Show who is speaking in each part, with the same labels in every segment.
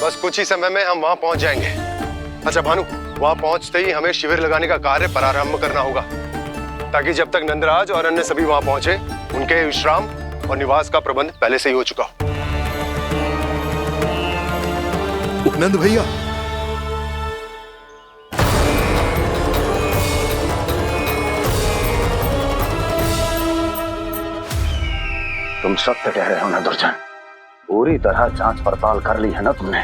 Speaker 1: बस कुछ ही समय में हम वहां पहुंच जाएंगे। अच्छा भानु, वहां पहुंचते ही हमें शिविर लगाने का कार्य प्रारंभ करना होगा, ताकि जब तक नंदराज और अन्य सभी वहां पहुंचे उनके विश्राम और निवास का प्रबंध पहले से ही हो चुका हो।
Speaker 2: उपनंद भैया,
Speaker 3: तुम सत्य कह रहे हो ना दुर्जन, पूरी तरह जांच पड़ताल कर ली है ना तुमने?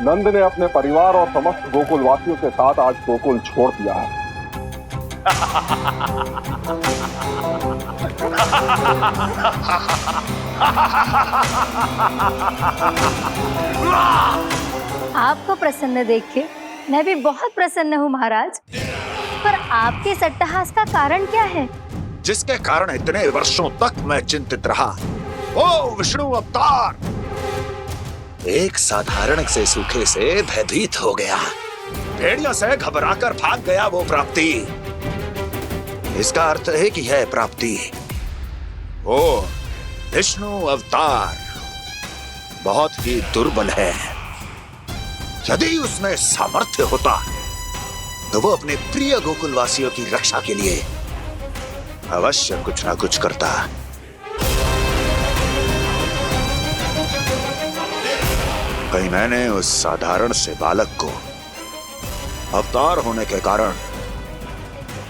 Speaker 4: नंद ने अपने परिवार और समस्त गोकुल वासियों के साथ आज गोकुल छोड़ दिया है।
Speaker 5: आपको प्रसन्न देख के मैं भी बहुत प्रसन्न हूँ महाराज। पर आपके इस अट्टहास का कारण क्या है?
Speaker 6: जिसके कारण इतने वर्षों तक मैं चिंतित रहा। ओ विष्णु अवतार! एक साधारण से सूखे से भयभीत हो गया, भेड़ियों से घबराकर भाग गया वो प्राप्ति। इसका अर्थ है कि यह प्राप्ति ओ विष्णु अवतार बहुत ही दुर्बल है। यदि उसमें सामर्थ्य होता तो वो अपने प्रिय गोकुलवासियों की रक्षा के लिए अवश्य कुछ ना कुछ करता। कहीं मैंने उस साधारण से बालक को अवतार होने के कारण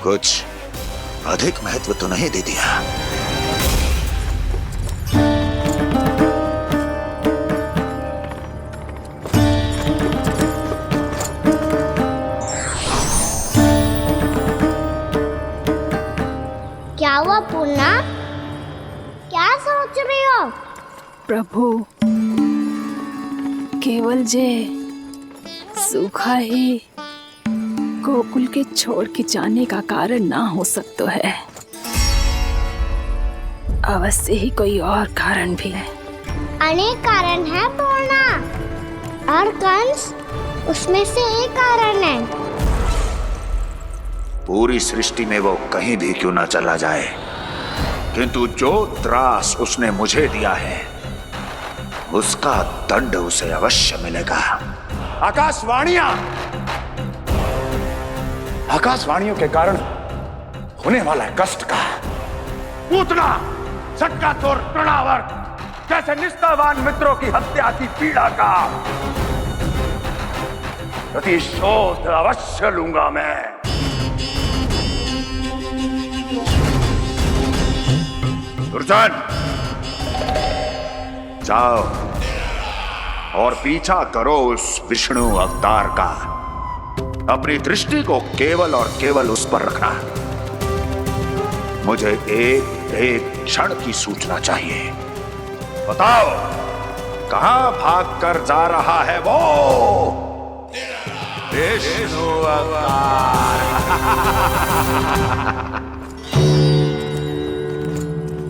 Speaker 6: कुछ अधिक महत्व तो नहीं दे दिया।
Speaker 7: क्या हुआ पूर्णा? क्या सोच रही हो?
Speaker 8: प्रभु, केवल जे सूखा ही गोकुल के छोड़ के जाने का कारण ना हो सकता है, अवश्य ही कोई और कारण भी है।
Speaker 7: अनेक कारण है पूर्णा, और कंस उसमें से एक कारण है।
Speaker 6: पूरी सृष्टि में वो कहीं भी क्यों ना चला जाए, किंतु जो त्रास उसने मुझे दिया है उसका दंड उसे अवश्य मिलेगा। आकाशवाणियों के कारण होने वाला कष्ट का पूतना सटका चोर तृणावर जैसे निष्ठावान मित्रों की हत्या की पीड़ा का प्रतिशोध अवश्य लूंगा मैं। दुर्जन, जाओ और पीछा करो उस विष्णु अवतार का। अपनी दृष्टि को केवल और केवल उस पर रखना। मुझे एक एक क्षण की सूचना चाहिए। बताओ, कहां भागकर जा रहा है वो विष्णु अवतार?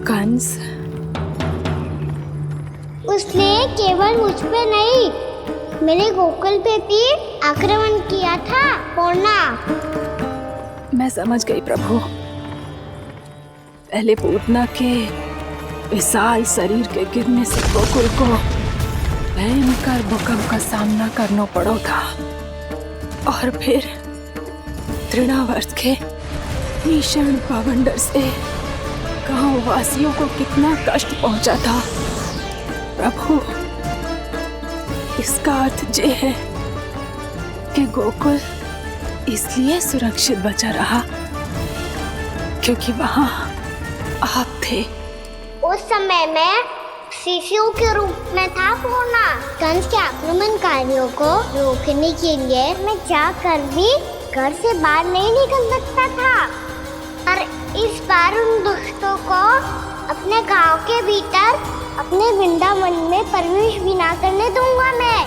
Speaker 8: कंस,
Speaker 7: उसने केवल मुझ पे नहीं, मेरे गोकुल पे भी आक्रमण किया था पूर्णा।
Speaker 8: मैं समझ गई प्रभु। पहले पूतना के विशाल शरीर के गिरने से गोकुल को भयंकर भूकंप का सामना करना पड़ा था, और फिर तृणावर्त के भीषण पावंडर से गांव वासियों को कितना कष्ट पहुंचा था। प्रभु, इसका अर्थ ये है कि गोकुल इसलिए सुरक्षित बचा रहा क्योंकि वहां आप थे।
Speaker 7: उस समय मैं शिशु के रूप में था पूर्णा। कंस के आक्रमणकारियों को रोकने के लिए मैं जाकर भी घर से बाहर नहीं निकल सकता था, और इस बार उन दुष्टों को अपने गांव के भीतर अपने वृंदावन में प्रवेश भी ना करने दूंगा मैं।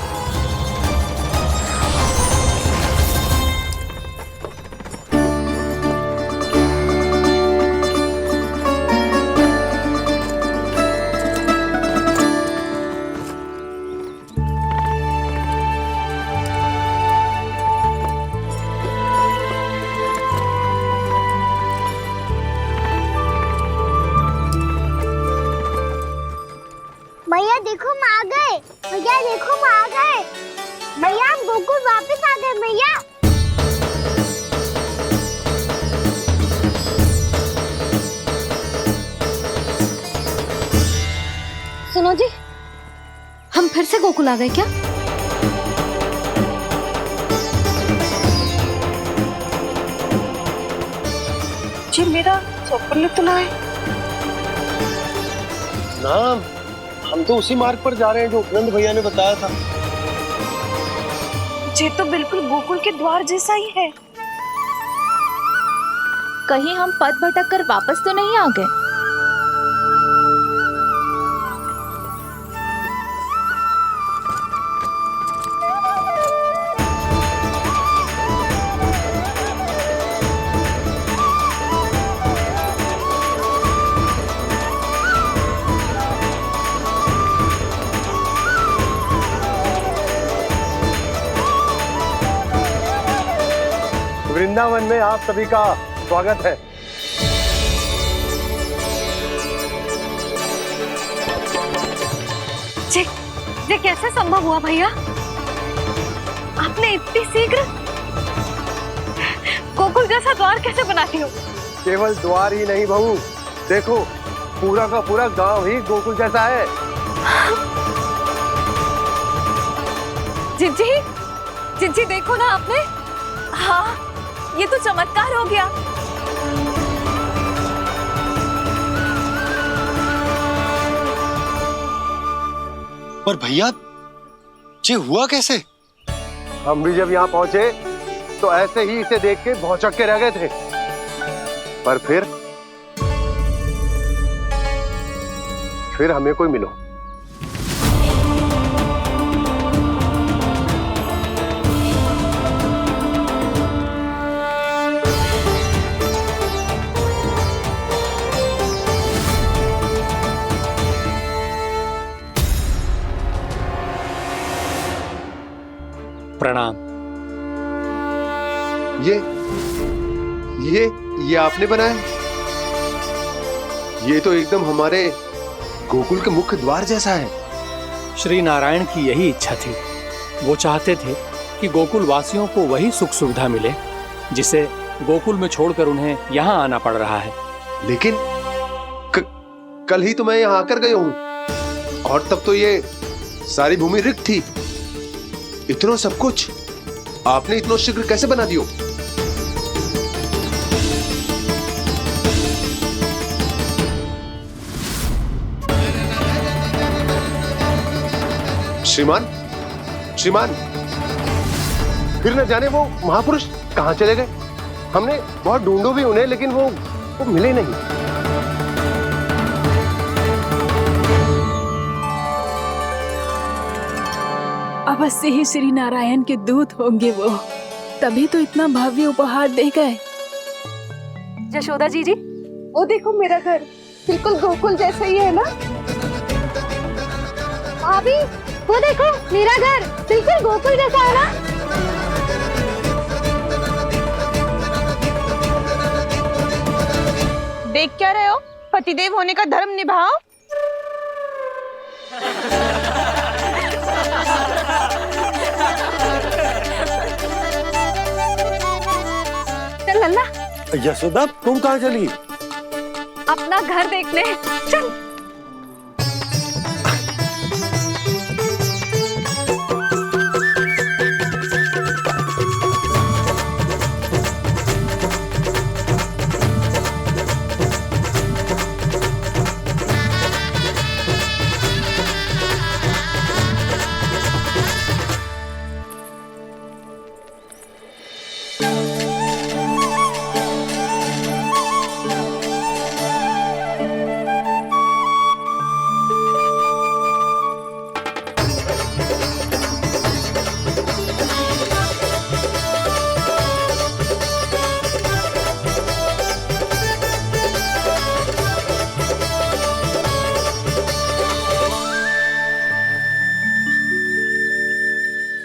Speaker 7: भैया देखो, हम आ गए। भैया देखो, हम आ गए। भैया हम गोकुल वापस आ गए भैया।
Speaker 5: सुनो जी, हम फिर से गोकुल आ गए क्या?
Speaker 8: जी मेरा स्वप्न तो ना है।
Speaker 1: ना, हम तो उसी मार्ग पर जा रहे हैं जो उपनंद भैया ने बताया था।
Speaker 8: ये तो बिल्कुल गोकुल के द्वार जैसा ही है।
Speaker 9: कहीं हम पथ भटक कर वापस तो नहीं आ गए?
Speaker 1: वृंदावन में आप सभी का स्वागत है।
Speaker 5: ये कैसे संभव हुआ भैया? आपने इतनी शीघ्र गोकुल जैसा द्वार कैसे बना दिया?
Speaker 1: केवल द्वार ही नहीं बहू, देखो पूरा का पूरा गांव ही गोकुल जैसा है।
Speaker 9: जिज्जी, जिज्जी देखो ना आपने। हाँ, ये तो चमत्कार हो गया।
Speaker 1: पर भैया ये हुआ कैसे? हम भी जब यहाँ पहुंचे तो ऐसे ही इसे देख के भौचक के रह गए थे, पर फिर हमें कोई मिलो।
Speaker 10: प्रणाम।
Speaker 2: ये आपने बनाया? ये तो एकदम हमारे गोकुल के मुख्य द्वार जैसा है।
Speaker 10: श्री नारायण की यही इच्छा थी। वो चाहते थे कि गोकुल वासियों को वही सुख सुविधा मिले जिसे गोकुल में छोड़कर उन्हें यहाँ आना पड़ रहा है।
Speaker 2: लेकिन कल ही तो मैं यहाँ आकर गया हूँ और तब तो ये सारी भूमि रिक्त थी। इतना सब कुछ आपने इतना शीघ्र कैसे बना दियो? श्रीमान, श्रीमान,
Speaker 1: फिर न जाने वो महापुरुष कहाँ चले गए। हमने बहुत ढूंढो भी उन्हें, लेकिन वो मिले नहीं।
Speaker 8: अवश्य ही श्री नारायण के दूत होंगे वो, तभी तो इतना भव्य उपहार दे गए।
Speaker 9: यशोदा जी,
Speaker 8: वो देखो मेरा घर बिल्कुल गोकुल जैसा ही है ना।
Speaker 7: भाभी वो देखो मेरा घर बिल्कुल गोकुल जैसा है ना।
Speaker 9: देख क्या रहे हो? पतिदेव होने का धर्म निभाओ। चल लल्ला।
Speaker 1: यशोदा, तुम कहाँ चली?
Speaker 9: अपना घर देखने चल।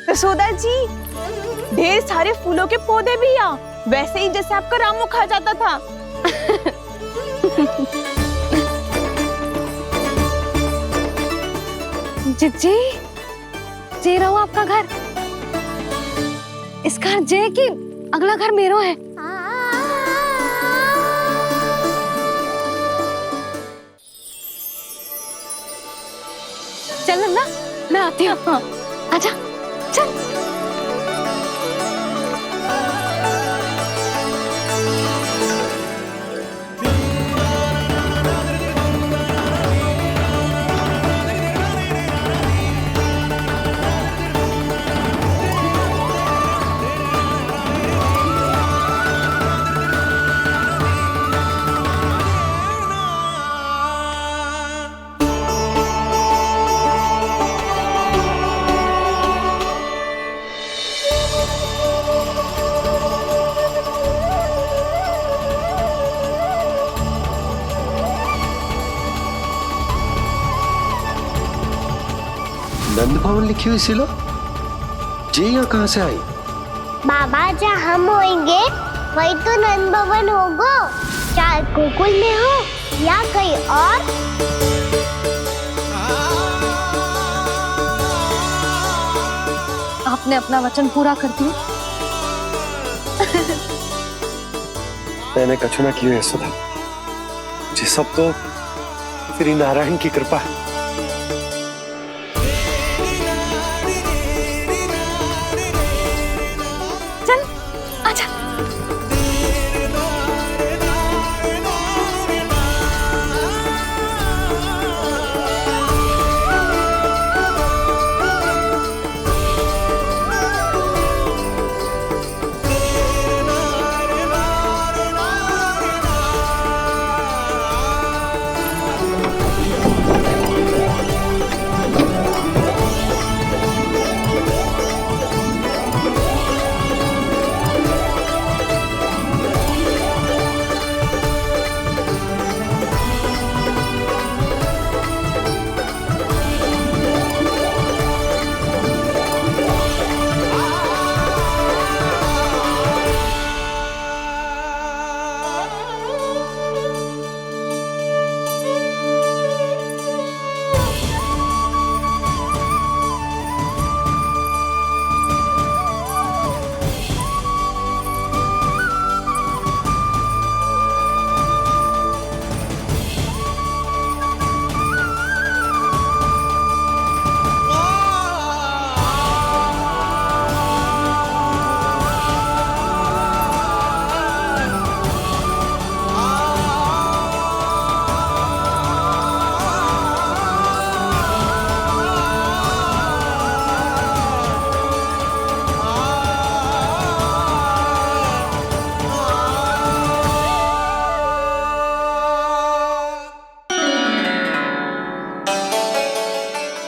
Speaker 9: यशोदा जी, ढेर सारे फूलों के पौधे भी यहाँ, वैसे ही जैसे आपका रामू खा जाता था।
Speaker 5: जिज्जी, ये रहो आपका घर।
Speaker 9: इसका अर्थ ये है कि अगला घर मेरो है। चल नन्ना, मैं आती हूँ। हाँ, आजा, चल।
Speaker 2: नंद भवन लिखी हुई सिलो जी यहाँ कहाँ से आई?
Speaker 7: बाबा जहाँ हम होंगे वही तो नंद भवन होगा, चाहे गोकुल में हो या कहीं और।
Speaker 9: आपने अपना वचन पूरा कर दिया।
Speaker 2: मैंने कछु ना किए है सुधा, ये सब तो श्री नारायण की कृपा है।
Speaker 9: चल, आजा।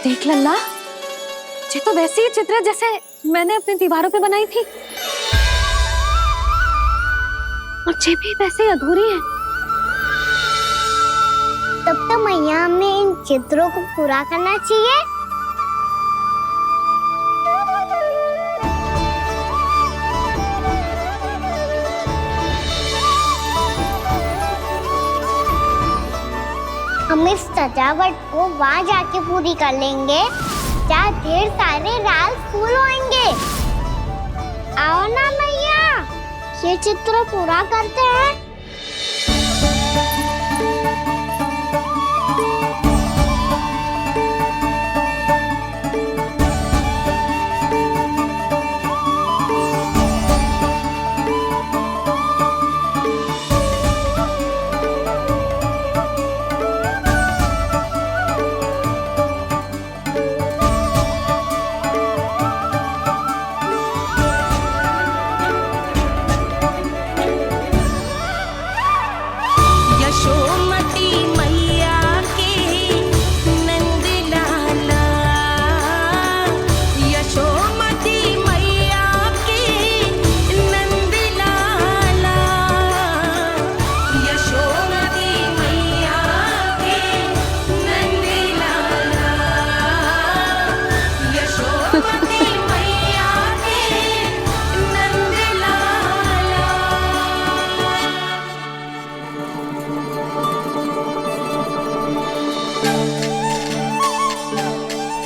Speaker 9: देख लल्ला, ये तो वैसी ही चित्र है जैसे मैंने अपनी दीवारों पे बनाई थी, और ये भी वैसे ही अधूरी है।
Speaker 7: तब तो मैया हमें इन चित्रों को पूरा करना चाहिए। हम इस सजावट को वहाँ जाके पूरी कर लेंगे जहाँ ढेर सारे लाल फूल होंगे। आओ ना मैया, ये चित्र पूरा करते हैं।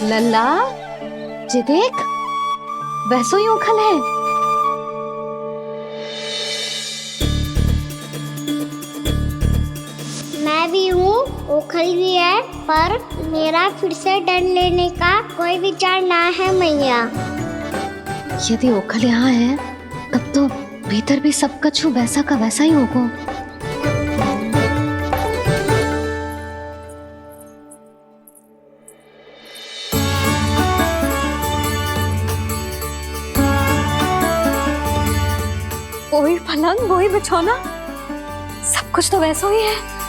Speaker 9: लल्ला, ये देख, वैसो ही उखल है।
Speaker 7: ओखल भी है, पर मेरा फिर से डर लेने का कोई विचार ना है मैया।
Speaker 5: यदि ओखल यहाँ है तब तो भीतर भी सब कछु वैसा का वैसा ही होगा।
Speaker 9: वही पलंग, वही बिछौना, सब कुछ तो वैसा ही है।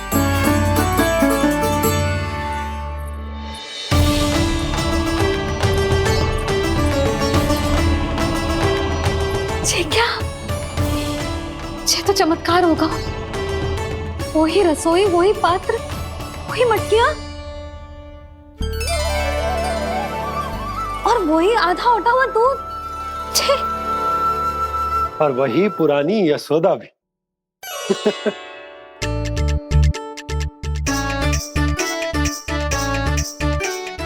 Speaker 9: ये क्या? ये तो चमत्कार होगा। वही रसोई, वही पात्र, वही मटकियां और वही आधा उटा हुआ दूध। छे!
Speaker 2: और वही पुरानी यशोदा भी।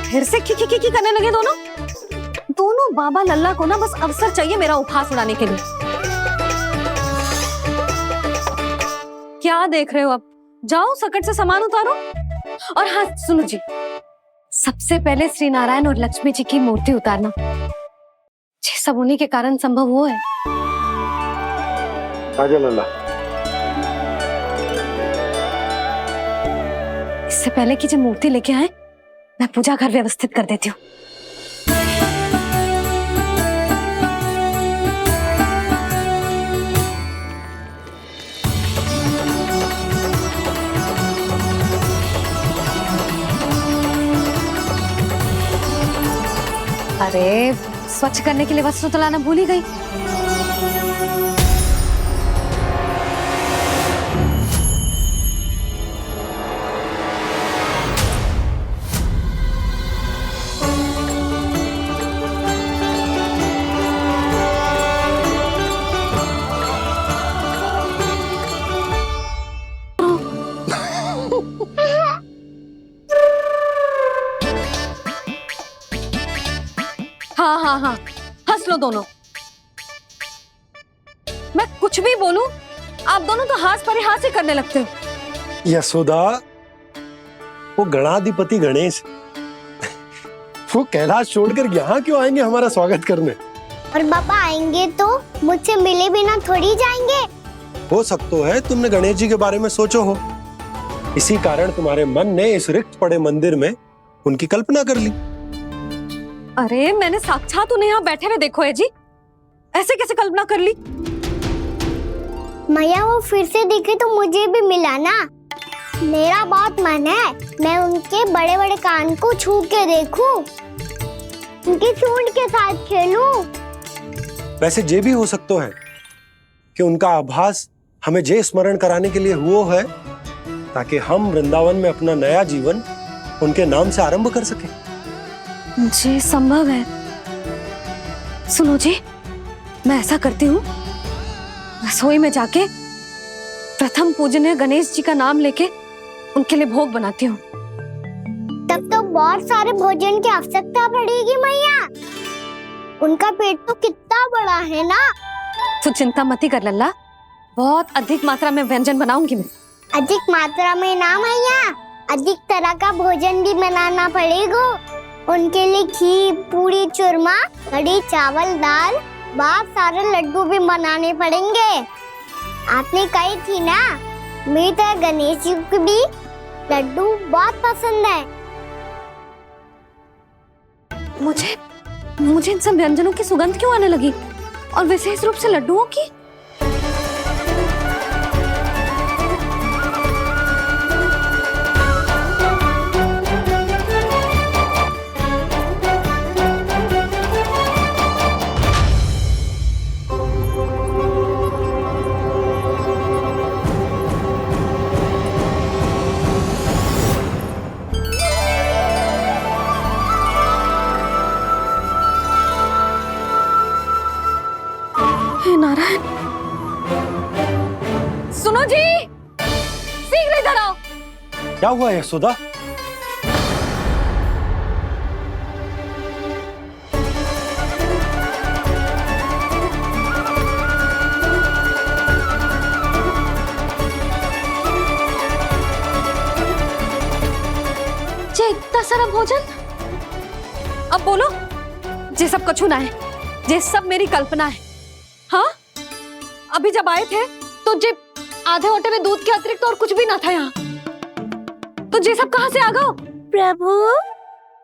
Speaker 9: फिर से की करने लगे दोनों बाबा लल्ला को ना बस अवसर चाहिए मेरा उपहास उड़ाने के लिए। क्या देख रहे हो? अब जाओ सकट से सामान उतारो। और हाँ सुनो जी, सबसे पहले श्री नारायण और लक्ष्मी जी की मूर्ति उतारना। ये सब उन्हीं के कारण संभव हुआ है।
Speaker 2: आजा लल्ला।
Speaker 9: इससे पहले कि जो मूर्ति लेके आए, मैं पूजा घर व्यवस्थित कर देती हूँ। अरे स्वच्छ करने के लिए वस्त्र तो लाना भूल ही गई। हाँ, हंस लो दोनों। मैं कुछ भी बोलूं, आप दोनों तो हास परिहास ही करने लगते हो।
Speaker 2: यशोदा, वो गणाधिपति गणेश वो कैलाश छोड़कर यहाँ क्यों आएंगे हमारा स्वागत करने?
Speaker 7: और पापा आएंगे तो मुझसे मिले बिना थोड़ी जाएंगे।
Speaker 2: हो सकता है तुमने गणेश जी के बारे में सोचो हो, इसी कारण तुम्हारे मन ने इस रिक्त पड़े मंदिर में उनकी कल्पना कर ली।
Speaker 9: अरे मैंने साक्षात उन्हें यहाँ बैठे हुए देखो है जी, ऐसे कैसे कल्पना कर ली?
Speaker 7: मैया वो फिर से दिखे तो मुझे भी मिला ना। मेरा बहुत मन है मैं उनके बड़े बड़े कान को छू के देखूं, उनकी सूंड के साथ खेलूं।
Speaker 2: वैसे ये भी हो सकता है कि उनका आभास हमें जे स्मरण कराने के लिए हुआ है, ताकि हम वृंदावन में अपना नया जीवन उनके नाम से आरंभ कर सके।
Speaker 9: जी संभव है। सुनो जी, मैं ऐसा करती हूँ, रसोई में जाके प्रथम पूजनीय गणेश जी का नाम लेके उनके लिए भोग बनाती हूँ।
Speaker 7: तब तो बहुत सारे भोजन की आवश्यकता पड़ेगी मैया। उनका पेट तो कितना बड़ा है ना।
Speaker 9: तू चिंता मत ही कर लल्ला, बहुत अधिक मात्रा में व्यंजन बनाऊंगी मैं।
Speaker 7: अधिक मात्रा में ना मैया, अधिक तरह का भोजन भी बनाना पड़ेगा। उनके लिए खीर, पूरी, चूरमा, कढ़ी, चावल, दाल, बहुत सारे लड्डू भी बनाने पड़ेंगे। आपने कही थी ना, मेरी तरह गणेश जी को भी लड्डू बहुत पसंद है।
Speaker 9: मुझे इन सब व्यंजनों की सुगंध क्यों आने लगी, और विशेष रूप से लड्डुओं की? नारायण, सुनो जी, शीघ्र इधर आओ।
Speaker 2: क्या हुआ यशोदा?
Speaker 9: सारा भोजन। अब बोलो, जे सब कछु ना है, जे सब मेरी कल्पना है। हाँ, अभी जब आए थे तो जे आधे ओटे में दूध के अतिरिक्त और कुछ भी ना था यहाँ, तो जे सब कहाँ से आ गए?
Speaker 7: प्रभु,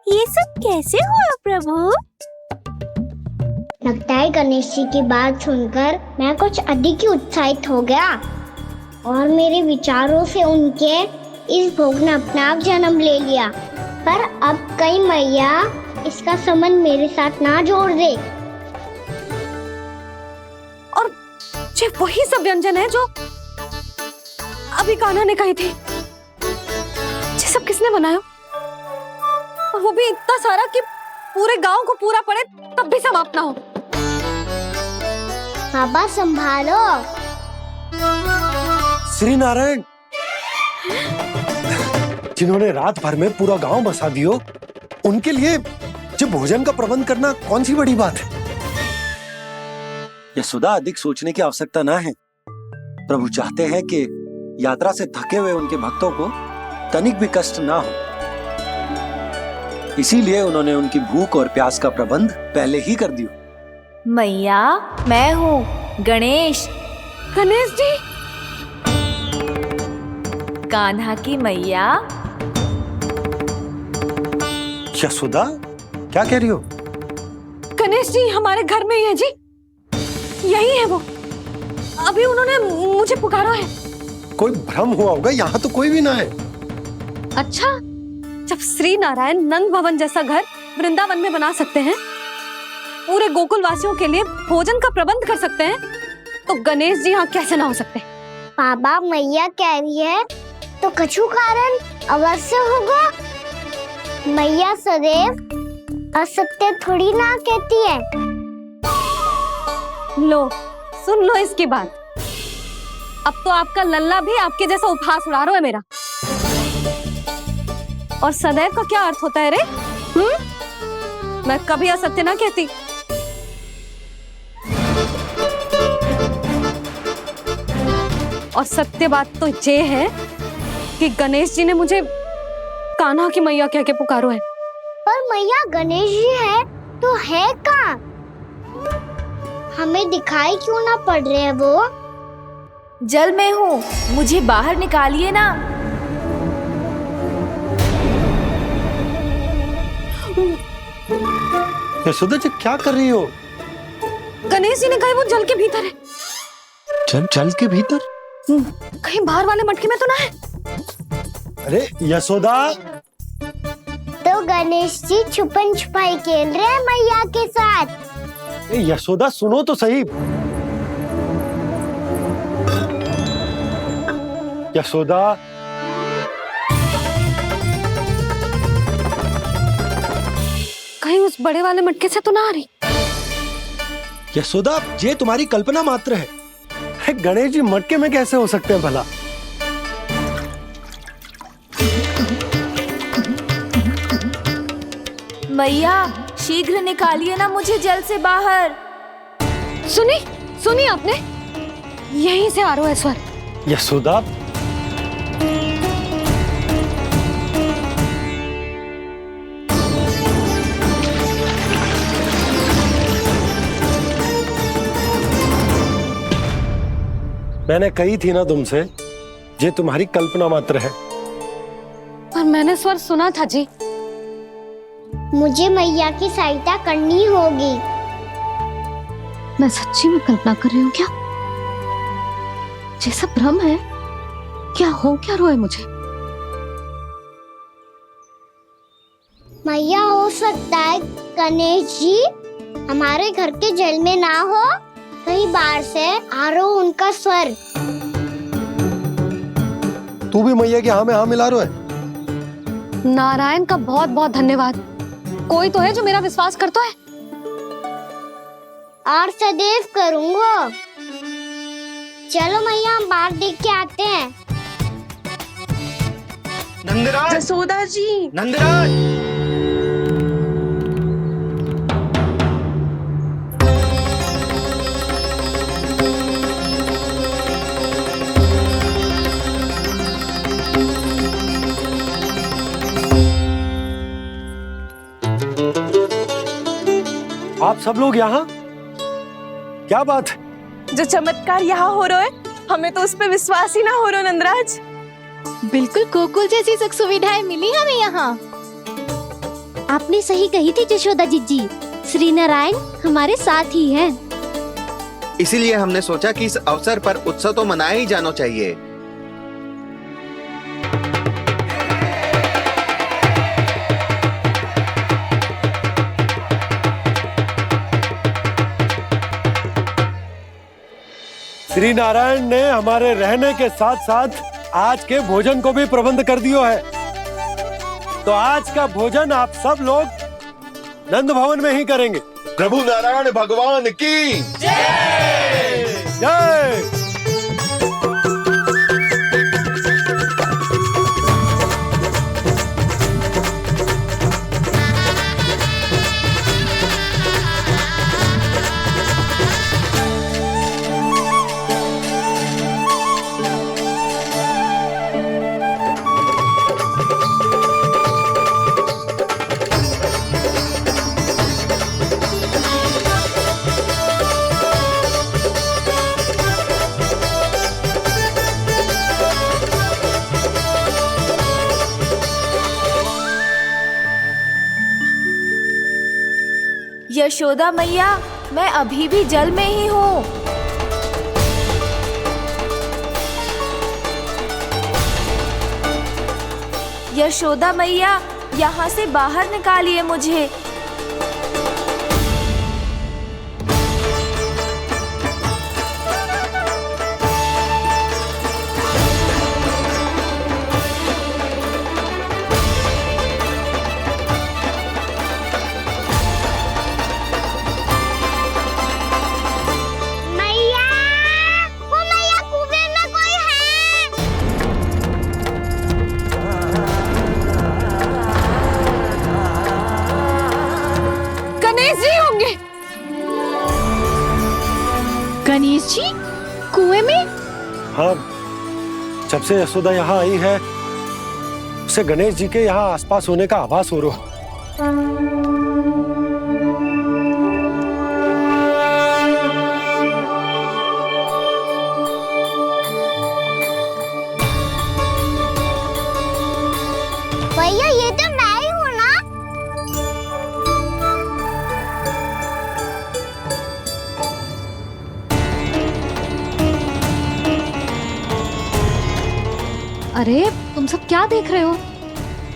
Speaker 7: ये सब कैसे हुआ प्रभु? लगता है गणेश जी की बात सुनकर मैं कुछ अधिक ही उत्साहित हो गया और मेरे विचारों से उनके इस भोग ने अपने आप जन्म ले लिया। पर अब कहीं मैया इसका संबंध मेरे साथ ना जोड़ दे।
Speaker 9: और ये वही सब व्यंजन है जो अभी कान्हा ने कही थी। ये सब किसने बनाया? और वो भी इतना सारा कि पूरे गांव को पूरा पड़े तब भी समाप्त ना हो।
Speaker 7: बाबा संभालो।
Speaker 11: श्री नारायण, जिन्होंने रात भर में पूरा गांव बसा दियो, उनके लिए जो भोजन का प्रबंध करना कौन सी बड़ी बात है। यशोदा, अधिक सोचने की आवश्यकता ना है। प्रभु चाहते हैं कि यात्रा से थके हुए उनके भक्तों को तनिक भी कष्ट ना हो, इसीलिए उन्होंने उनकी भूख और प्यास का प्रबंध पहले ही कर दिया।
Speaker 5: मैया, मैं हूँ गणेश।
Speaker 9: गणेश जी,
Speaker 5: कान्हा की मैया।
Speaker 11: यशोदा, क्या कह रही हो?
Speaker 9: गणेश जी हमारे घर में ही है जी, यही है वो। अभी उन्होंने मुझे पुकारा है।
Speaker 11: कोई भ्रम हुआ होगा, यहाँ तो कोई भी ना है।
Speaker 9: अच्छा, जब श्री नारायण नंद भवन जैसा घर वृंदावन में बना सकते हैं, पूरे गोकुल वासियों के लिए भोजन का प्रबंध कर सकते हैं, तो गणेश जी यहाँ कैसे ना हो सकते?
Speaker 7: बाबा, मैया कह रही है तो कछु कारण अवश्य होगा। मैया सदैव असत्य थोड़ी ना कहती है।
Speaker 9: लो, सुन लो इसकी बात। अब तो आपका लल्ला भी आपके जैसा उपहास उड़ा रहा है मेरा। और सदैव का क्या अर्थ होता है रे? मैं कभी असत्य ना कहती। और सत्य बात तो ये है कि गणेश जी ने मुझे कान्हा की मैया कह के पुकारो है।
Speaker 7: पर मैया गणेश जी है तो है कहाँ? हमें दिखाई क्यों ना पड़ रहे हैं वो?
Speaker 5: जल में हूँ, मुझे बाहर निकालिए ना।
Speaker 11: यशोदा जी, क्या कर रही हो?
Speaker 9: गणेश जी ने कहा वो जल के भीतर है।
Speaker 11: जल के भीतर?
Speaker 9: कहीं बाहर वाले मटके में तो ना है?
Speaker 11: अरे यशोदा!
Speaker 7: तो गणेश जी छुपन छुपाई खेल रहे हैं मैया के साथ।
Speaker 11: यशोदा, सुनो तो सही। यशोदा,
Speaker 9: कहीं उस बड़े वाले मटके से तो ना आ रही?
Speaker 11: यशोदा, ये तुम्हारी कल्पना मात्र है। गणेश जी मटके में कैसे हो सकते हैं भला?
Speaker 5: मैया, शीघ्र निकालिए ना मुझे जल से बाहर।
Speaker 9: सुनी आपने? यहीं से आ रहा है स्वर।
Speaker 11: यशोदा, मैंने कही थी ना तुमसे, ये तुम्हारी कल्पना मात्र है।
Speaker 9: पर मैंने स्वर सुना था जी।
Speaker 7: मुझे मैया की सहायता करनी होगी।
Speaker 9: मैं सच्ची में कल्पना कर रही हूँ क्या? ये सब भ्रम है क्या? हो क्या रहा है मुझे?
Speaker 7: मैया, हो सकता है गणेश जी हमारे घर के जल में ना हो, कहीं बाहर से आ रहा हो उनका स्वर।
Speaker 11: तू भी मैया के हाँ में हाँ मिला रहा है।
Speaker 9: नारायण का बहुत बहुत धन्यवाद। कोई तो है जो मेरा विश्वास करता है।
Speaker 7: और सदैव करूंगा। चलो मैया, हम बाहर देख के आते हैं।
Speaker 8: नंदराज,
Speaker 12: जसोदा जी,
Speaker 8: नंदराज।
Speaker 11: आप सब लोग यहाँ? क्या बात है?
Speaker 8: जो चमत्कार यहाँ हो रहा है, हमें तो उस पे विश्वास ही ना हो रहा नंदराज।
Speaker 5: बिल्कुल गोकुल जैसी सुख सुविधाएं मिली हमें यहाँ।
Speaker 7: आपने सही कही थी जशोदा जीजी, श्री नारायण हमारे साथ ही हैं।
Speaker 12: इसीलिए हमने सोचा कि इस अवसर पर उत्सव तो मनाया ही जाना चाहिए।
Speaker 11: श्री नारायण ने हमारे रहने के साथ साथ आज के भोजन को भी प्रबंध कर दियो है। तो आज का भोजन आप सब लोग नंद भवन में ही करेंगे।
Speaker 13: प्रभु नारायण भगवान की
Speaker 11: जय जय।
Speaker 8: यशोदा मैया, मैं अभी भी जल में ही हूँ। यशोदा मैया, यहाँ से बाहर निकालिए मुझे।
Speaker 5: गणेश जी कुएं में?
Speaker 11: हाँ, जब से यशोदा यहाँ आई है उसे गणेश जी के यहाँ आसपास होने का आभास हो रहा।
Speaker 7: भैया ये तो मैं ही हूँ ना?
Speaker 9: अरे तुम सब क्या देख रहे हो?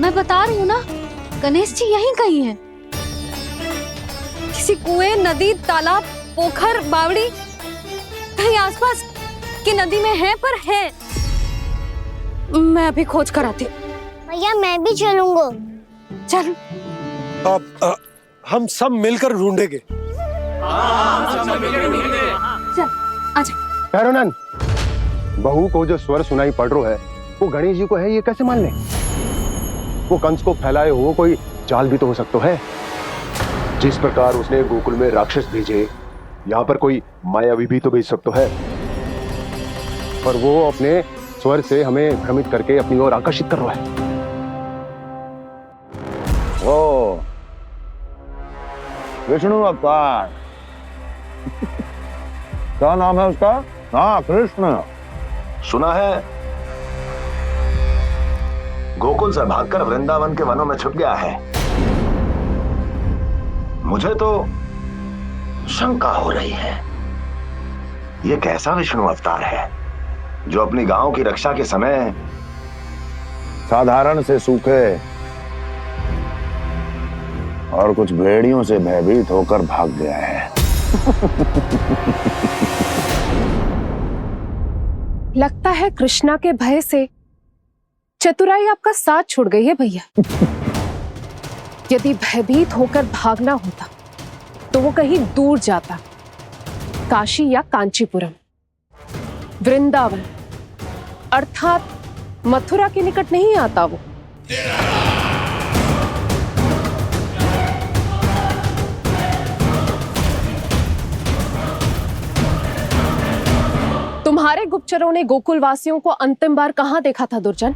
Speaker 9: मैं बता रही हूँ ना, गणेश जी यहीं कहीं हैं। किसी कुएं, नदी, तालाब, पोखर, बावड़ी कहीं आसपास की नदी में है, पर है। मैं अभी खोज कर आती हूँ।
Speaker 7: भैया मैं भी चलूंगा।
Speaker 9: चल।
Speaker 11: अब हम सब मिलकर ढूंढेंगे।
Speaker 9: चल आजा।
Speaker 1: भैरवनंद, बहू को जो स्वर सुनाई पड़ रहा है वो गणेश जी को है, ये कैसे मान ले? वो कंस को फैलाए हुए कोई जाल भी तो हो सकता है। जिस प्रकार उसने गोकुल में राक्षस भेजे, यहाँ पर कोई मायावी भी तो भेज सकता है। और वो अपने स्वर से हमें भ्रमित करके अपनी ओर आकर्षित कर रहा है।
Speaker 3: ओ विष्णु अवतार। क्या नाम है उसका? हाँ, कृष्ण।
Speaker 6: सुना है गोकुल से भागकर वृंदावन के वनों में छुप गया है। मुझे तो शंका हो रही है, ये कैसा विष्णु अवतार है जो अपनी गांव की रक्षा के समय
Speaker 3: साधारण से सूखे और कुछ भेड़ियों से भयभीत होकर भाग गया है।
Speaker 8: लगता है कृष्णा के भय से चतुराई आपका साथ छोड़ गई है भैया। यदि भयभीत होकर भागना होता तो वो कहीं दूर जाता, काशी या कांचीपुरम, वृंदावन अर्थात मथुरा के निकट नहीं आता वो। तुम्हारे गुप्तचरों ने गोकुल वासियों को अंतिम बार कहां देखा था दुर्जन?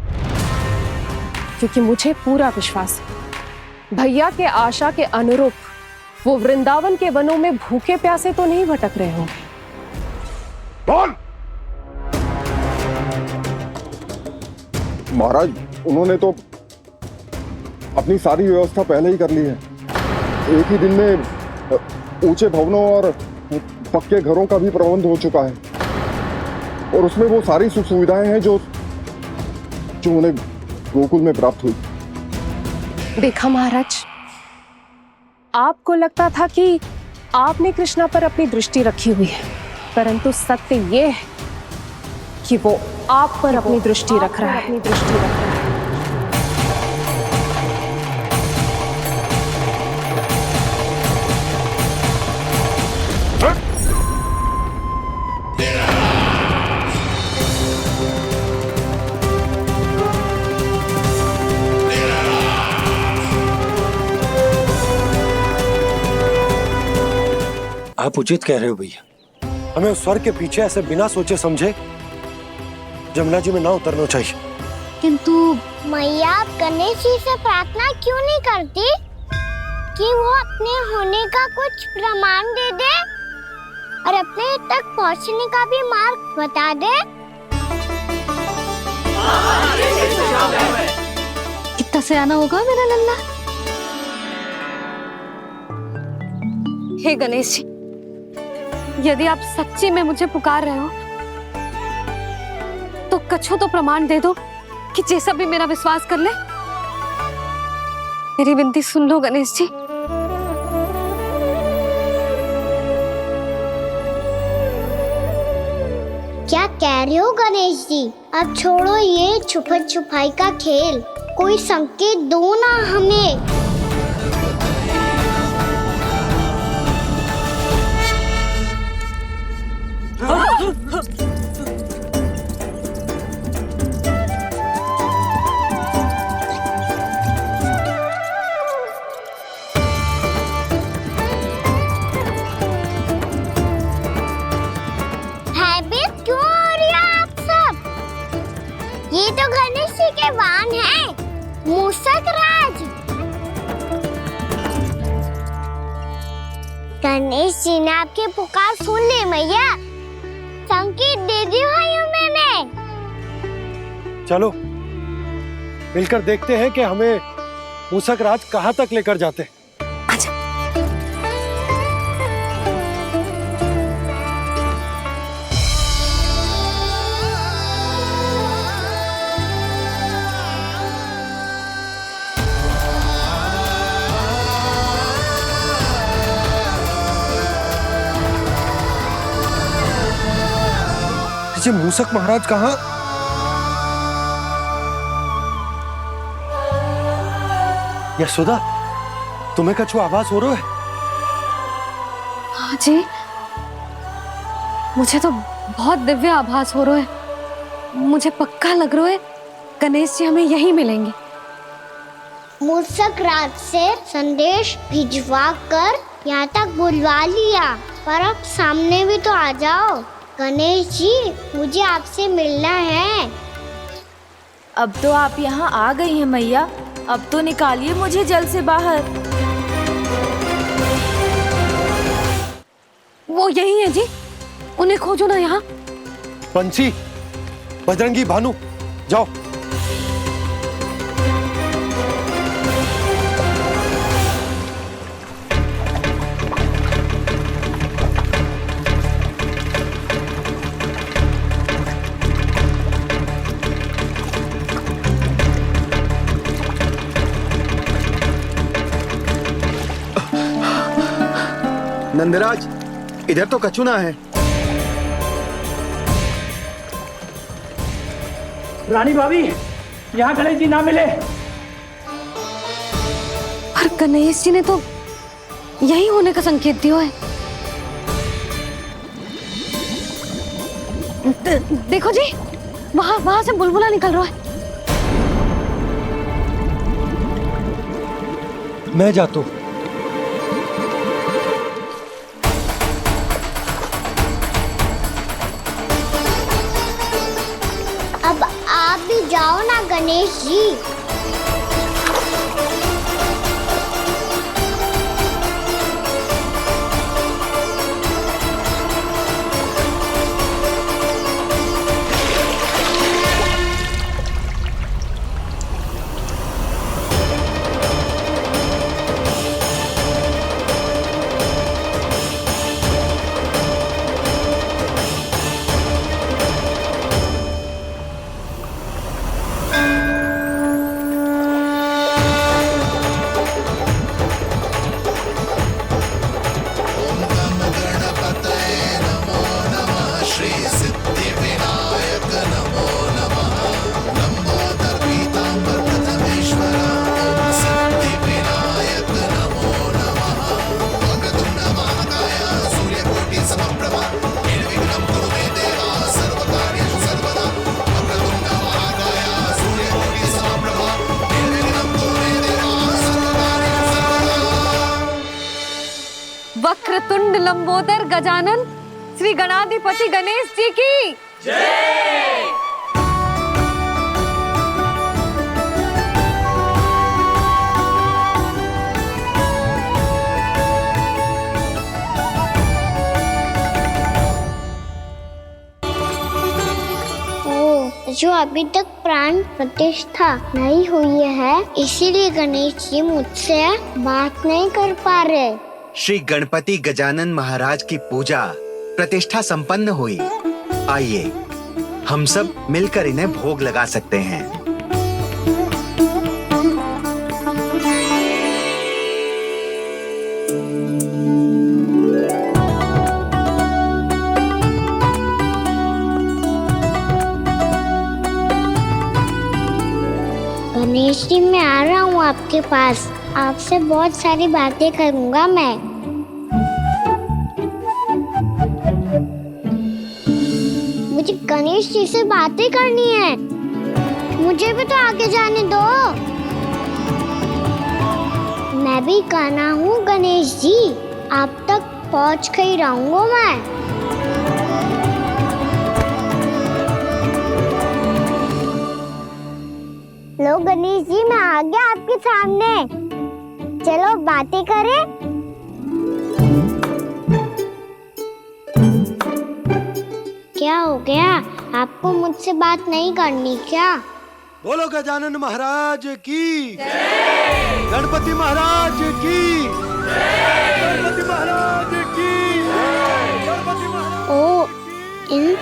Speaker 8: क्योंकि मुझे पूरा विश्वास है भैया के आशा के अनुरूप वो वृंदावन के वनों में भूखे प्यासे तो नहीं भटक रहे होंगे।
Speaker 4: बोल। महाराज, उन्होंने तो अपनी सारी व्यवस्था पहले ही कर ली है। एक ही दिन में ऊंचे भवनों और पक्के घरों का भी प्रबंध हो चुका है, और उसमें वो सारी सुख सुविधाएं हैं जो उन्हें गोकुल में प्राप्त हुई।
Speaker 8: देखा महाराज, आपको लगता था कि आपने कृष्णा पर अपनी दृष्टि रखी हुई है, परंतु सत्य ये है कि वो आप पर अपनी दृष्टि रख रहा है।
Speaker 11: आप उचित कह रहे हो भैया, हमें उस स्वर के पीछे ऐसे बिना सोचे समझे जमुना जी में ना उतरना चाहिए।
Speaker 7: किंतु मैया, आप गणेश जी से प्रार्थना क्यों नहीं करती कि वो अपने होने का कुछ प्रमाण दे दे और अपने तक पहुंचने का भी मार्ग बता दे?
Speaker 9: कितना सयाना होगा मेरा लल्ला। हे गणेश जी, यदि आप सच्ची में मुझे पुकार रहे हो तो कछु तो प्रमाण दे दो कि जैसा भी मेरा विश्वास कर ले। मेरी विनती सुन लो गणेश जी।
Speaker 7: क्या कह रहे हो गणेश जी? अब छोड़ो ये छुपन छुपाई का खेल, कोई संकेत दो ना हमें। भयभीत क्यों हो रही है आप सब? ये तो गणेश जी के वाहन हैं, मूषक राज। गणेश जी ने आपकी पुकार सुन ली मैया, संकेत दे दी भाइयों मैंने।
Speaker 11: चलो मिलकर देखते हैं कि हमें मूषक राज कहाँ तक लेकर जाते हैं। जी मूषक महाराज कहाँ? यशोदा, तुम्हें कछु आभास हो रहा है?
Speaker 9: हाँ जी, मुझे तो बहुत दिव्य आभास हो रहा है। मुझे पक्का लग रहा है गणेश जी हमें यहीं मिलेंगे।
Speaker 7: मूषक राज से संदेश भिजवा कर यहाँ तक बुलवा लिया, पर अब सामने भी तो आ जाओ। गणेश जी, मुझे आपसे मिलना है।
Speaker 14: अब तो आप यहाँ आ गई हैं मैया, अब तो निकालिए मुझे जल से बाहर।
Speaker 9: वो यही है जी, उन्हें खोजो ना यहाँ।
Speaker 11: बंसी, बजरंगी, भानु, जाओ।
Speaker 12: नंदराज, इधर तो कछु ना है।
Speaker 10: रानी भाभी, यहाँ गणेश जी ना मिले।
Speaker 9: पर गणेश जी ने तो यही होने का संकेत दिया है। देखो जी, वहां से बुलबुला निकल रहा है।
Speaker 11: मैं जाता हूँ।
Speaker 7: अब आप भी जाओ ना गणेश जी।
Speaker 9: वक्रतुंड लंबोदर गजानन श्री गणाधिपति गणेश जी की जय।
Speaker 7: जो अभी तक प्राण प्रतिष्ठा नहीं हुई है, इसीलिए गणेश जी मुझसे बात नहीं कर पा रहे।
Speaker 12: श्री गणपति गजानन महाराज की पूजा प्रतिष्ठा संपन्न हुई। आइए हम सब मिलकर इन्हें भोग लगा सकते हैं।
Speaker 7: गणेश जी, मैं आ रहा हूँ आपके पास। आपसे बहुत सारी बातें करूँगा मैं। मुझे गणेश जी से बातें करनी है। मुझे भी तो आगे जाने दो। मैं भी कान्हा हूँ गणेश जी, आप तक पहुँच कर ही रहूँगा मैं। लो गणेश जी, मैं आ गया आपके सामने। चलो बातें करें। क्या हो गया? आपको मुझसे बात नहीं करनी क्या?
Speaker 11: बोलो गजानन महाराज की जय। गणपति महाराज की जय। गणपति महाराज की जय। गणपति महाराज।
Speaker 7: ओ, इन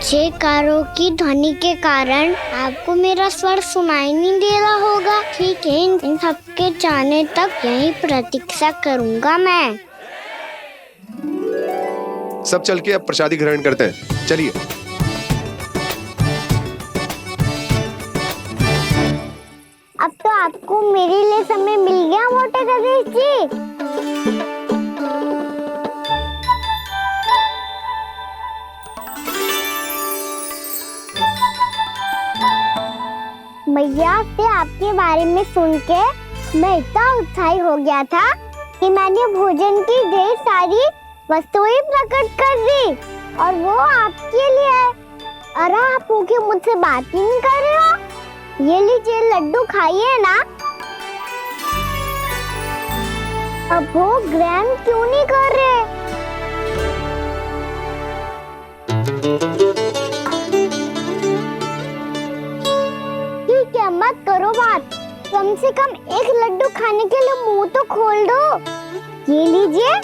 Speaker 7: जयकारों की ध्वनि के कारण आपको मेरा स्वर सुनाई नहीं दे रहा होगा। ठीक है, इन सबके जाने तक यही प्रतीक्षा करूंगा मैं।
Speaker 2: सब चल के अब प्रसादी ग्रहण करते हैं। चलिए।
Speaker 7: अब तो आपको मेरे लिए समय मिल गया मोटे गणेश जी। मैया से आपके बारे में सुन के मैं इतना उत्साही हो गया था कि मैंने भोजन की ढेर सारी वस्तुएं प्रकट कर दी, और वो आपके लिए। अरे आप भूखे मुझसे बात ही नहीं कर रहे हो। ये लीजिए लड्डू, खाइए ना। अब वो ग्रहण क्यों नहीं कर रहे? ठीक है, मत करो बात। कम से कम एक लड्डू खाने के लिए मुंह तो खोल दो। ये लीजिए।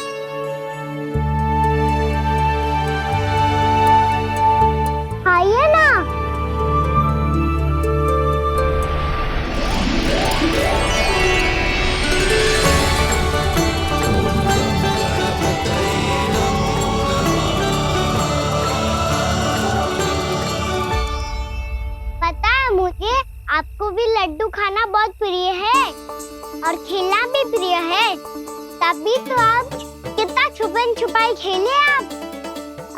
Speaker 7: खाइए ना। पता है मुझे, आपको भी लड्डू खाना बहुत प्रिय है और खेलना भी प्रिय है। तभी तो आप कितना छुपन छुपाई खेले। आप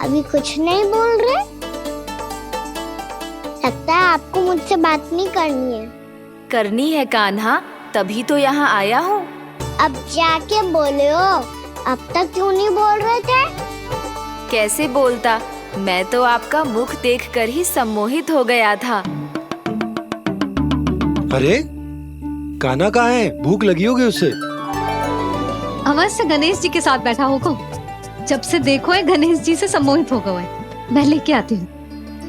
Speaker 7: अभी कुछ नहीं बोल रहे। लगता है आपको मुझसे बात नहीं करनी है।
Speaker 14: करनी है कान्हा, तभी तो यहाँ आया हूँ।
Speaker 7: अब जाके बोले हो। अब तक क्यों नहीं बोल रहे थे?
Speaker 14: कैसे बोलता, मैं तो आपका मुख देखकर ही सम्मोहित हो गया था।
Speaker 11: अरे कान्हा कहाँ है? भूख लगी होगी उससे।
Speaker 9: अवश्य गणेश जी के साथ बैठा होगा। जब से देखो है गणेश जी से सम्मोहित हो गए। मैं लेके आती हूँ।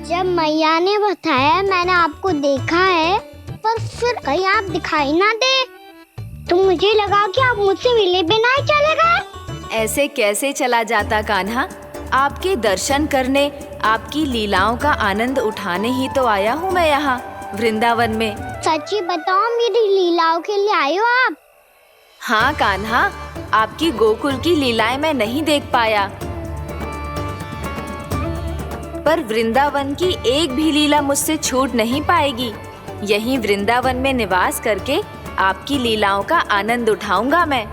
Speaker 7: जब मैया ने बताया मैंने आपको देखा है, पर फिर कहीं आप दिखाई ना दे, तो मुझे लगा कि आप मुझसे मिले बिना ही चले गए।
Speaker 14: ऐसे कैसे चला जाता कान्हा? आपके दर्शन करने, आपकी लीलाओं का आनंद उठाने ही तो आया हूँ मैं यहाँ वृंदावन में।
Speaker 7: सच्ची बताओ, मेरी लीलाओं के लिए आए हो आप?
Speaker 14: हाँ कान्हा, आपकी गोकुल की लीलाएं मैं नहीं देख पाया, पर वृंदावन की एक भी लीला मुझसे छूट नहीं पाएगी। यहीं वृंदावन में निवास करके आपकी लीलाओं का आनंद उठाऊंगा मैं।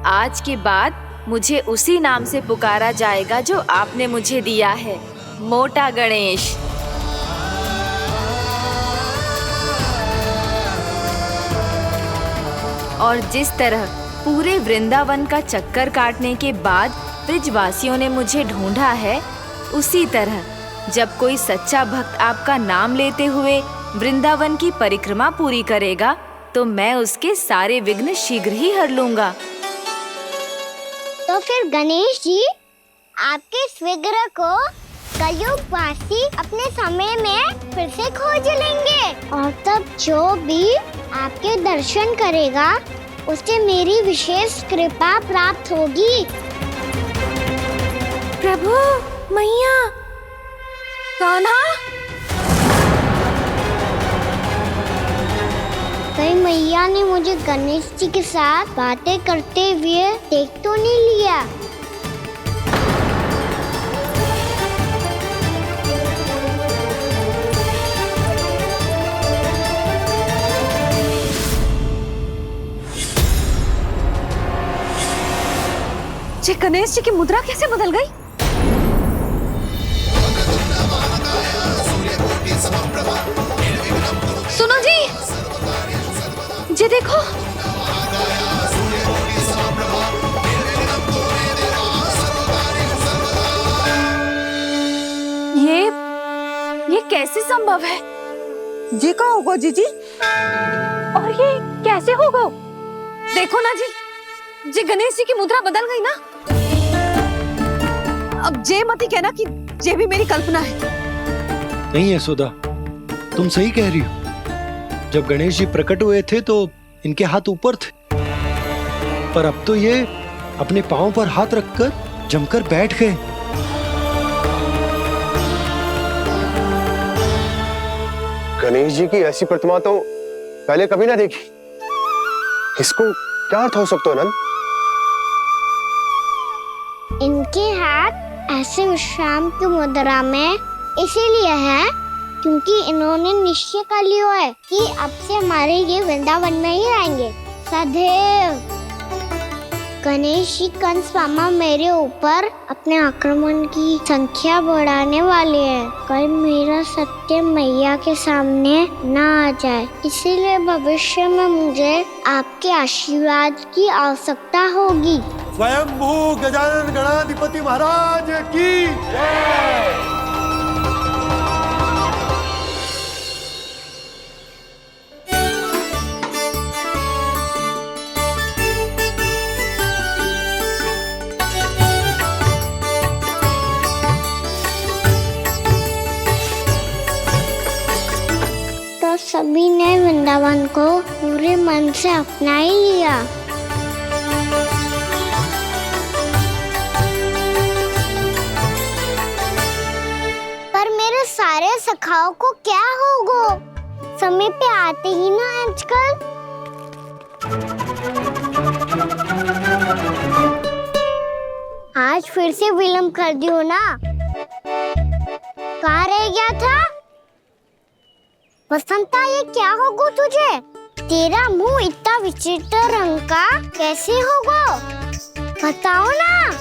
Speaker 14: आज के बाद मुझे उसी नाम से पुकारा जाएगा जो आपने मुझे दिया है, मोटा गणेश। और जिस तरह पूरे वृंदावन का चक्कर काटने के बाद ब्रिजवासियों ने मुझे ढूंढा है, उसी तरह जब कोई सच्चा भक्त आपका नाम लेते हुए वृंदावन की परिक्रमा पूरी करेगा तो मैं उसके सारे विघ्न शीघ्र ही हर लूंगा।
Speaker 7: तो फिर गणेश जी, आपके इस विग्रह को कलयुगवासी अपने समय में फिर से खोज लेंगे और तब जो भी आपके दर्शन करेगा उसे मेरी विशेष कृपा प्राप्त होगी।
Speaker 9: प्रभु, मैया, कान्हा,
Speaker 7: कहीं मैया ने मुझे गणेश जी के साथ बातें करते हुए देख तो नहीं लिया?
Speaker 9: जी, गणेश जी की मुद्रा कैसे बदल गई? सुनो जी, जी देखो, ये कैसे संभव है?
Speaker 8: जी का होगा जीजी?
Speaker 9: और ये कैसे होगा? देखो ना जी गणेश जी की मुद्रा बदल गई ना। अब जे मत ही कहना कि ये भी मेरी कल्पना है।
Speaker 11: नहीं यशोदा, तुम सही कह रही हो। जब गणेश जी प्रकट हुए थे तो इनके हाथ ऊपर थे, पर अब तो ये अपने पांव पर हाथ रखकर जमकर बैठ गए।
Speaker 1: गणेश जी की ऐसी प्रतिमा तो पहले कभी ना देखी। इसको क्या अर्थ हो सकता है नंद?
Speaker 7: इनके हाथ ऐसे विश्राम की मुद्रा में इसीलिए है क्योंकि इन्होंने निश्चय कर लिया है कि अब से हमारे ये वृंदावन में ही रहेंगे सदैव। गणेश जी कंस मामा मेरे ऊपर अपने आक्रमण की संख्या बढ़ाने वाले हैं। कल मेरा सत्य मैया के सामने ना आ जाए, इसीलिए भविष्य में मुझे आपके आशीर्वाद की आवश्यकता होगी।
Speaker 11: स्वयंभू गजानन गणाधिपति महाराज की जय।
Speaker 7: तो सभी ने वृंदावन को पूरे मन से अपना ही लिया। पर मेरे सारे सखाओं को क्या होगा? समय पे आते ही ना आजकल। आज फिर से विलंब कर दियो ना। कहाँ रह गया था? वसंता, ये क्या होगा तुझे? तेरा मुंह इतना विचित्र रंग का कैसे होगा? बताओ ना।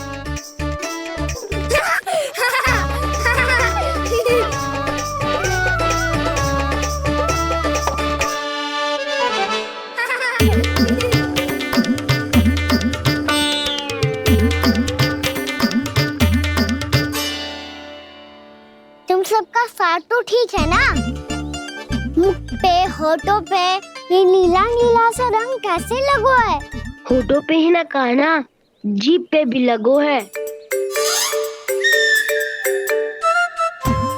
Speaker 7: तुम सबका साथ तो ठीक है ना? मुख पे, होठों पे ये नीला नीला सा रंग कैसे लगो है?
Speaker 15: होठों पे ही ना कान्हा, जीभ पे भी लगो है।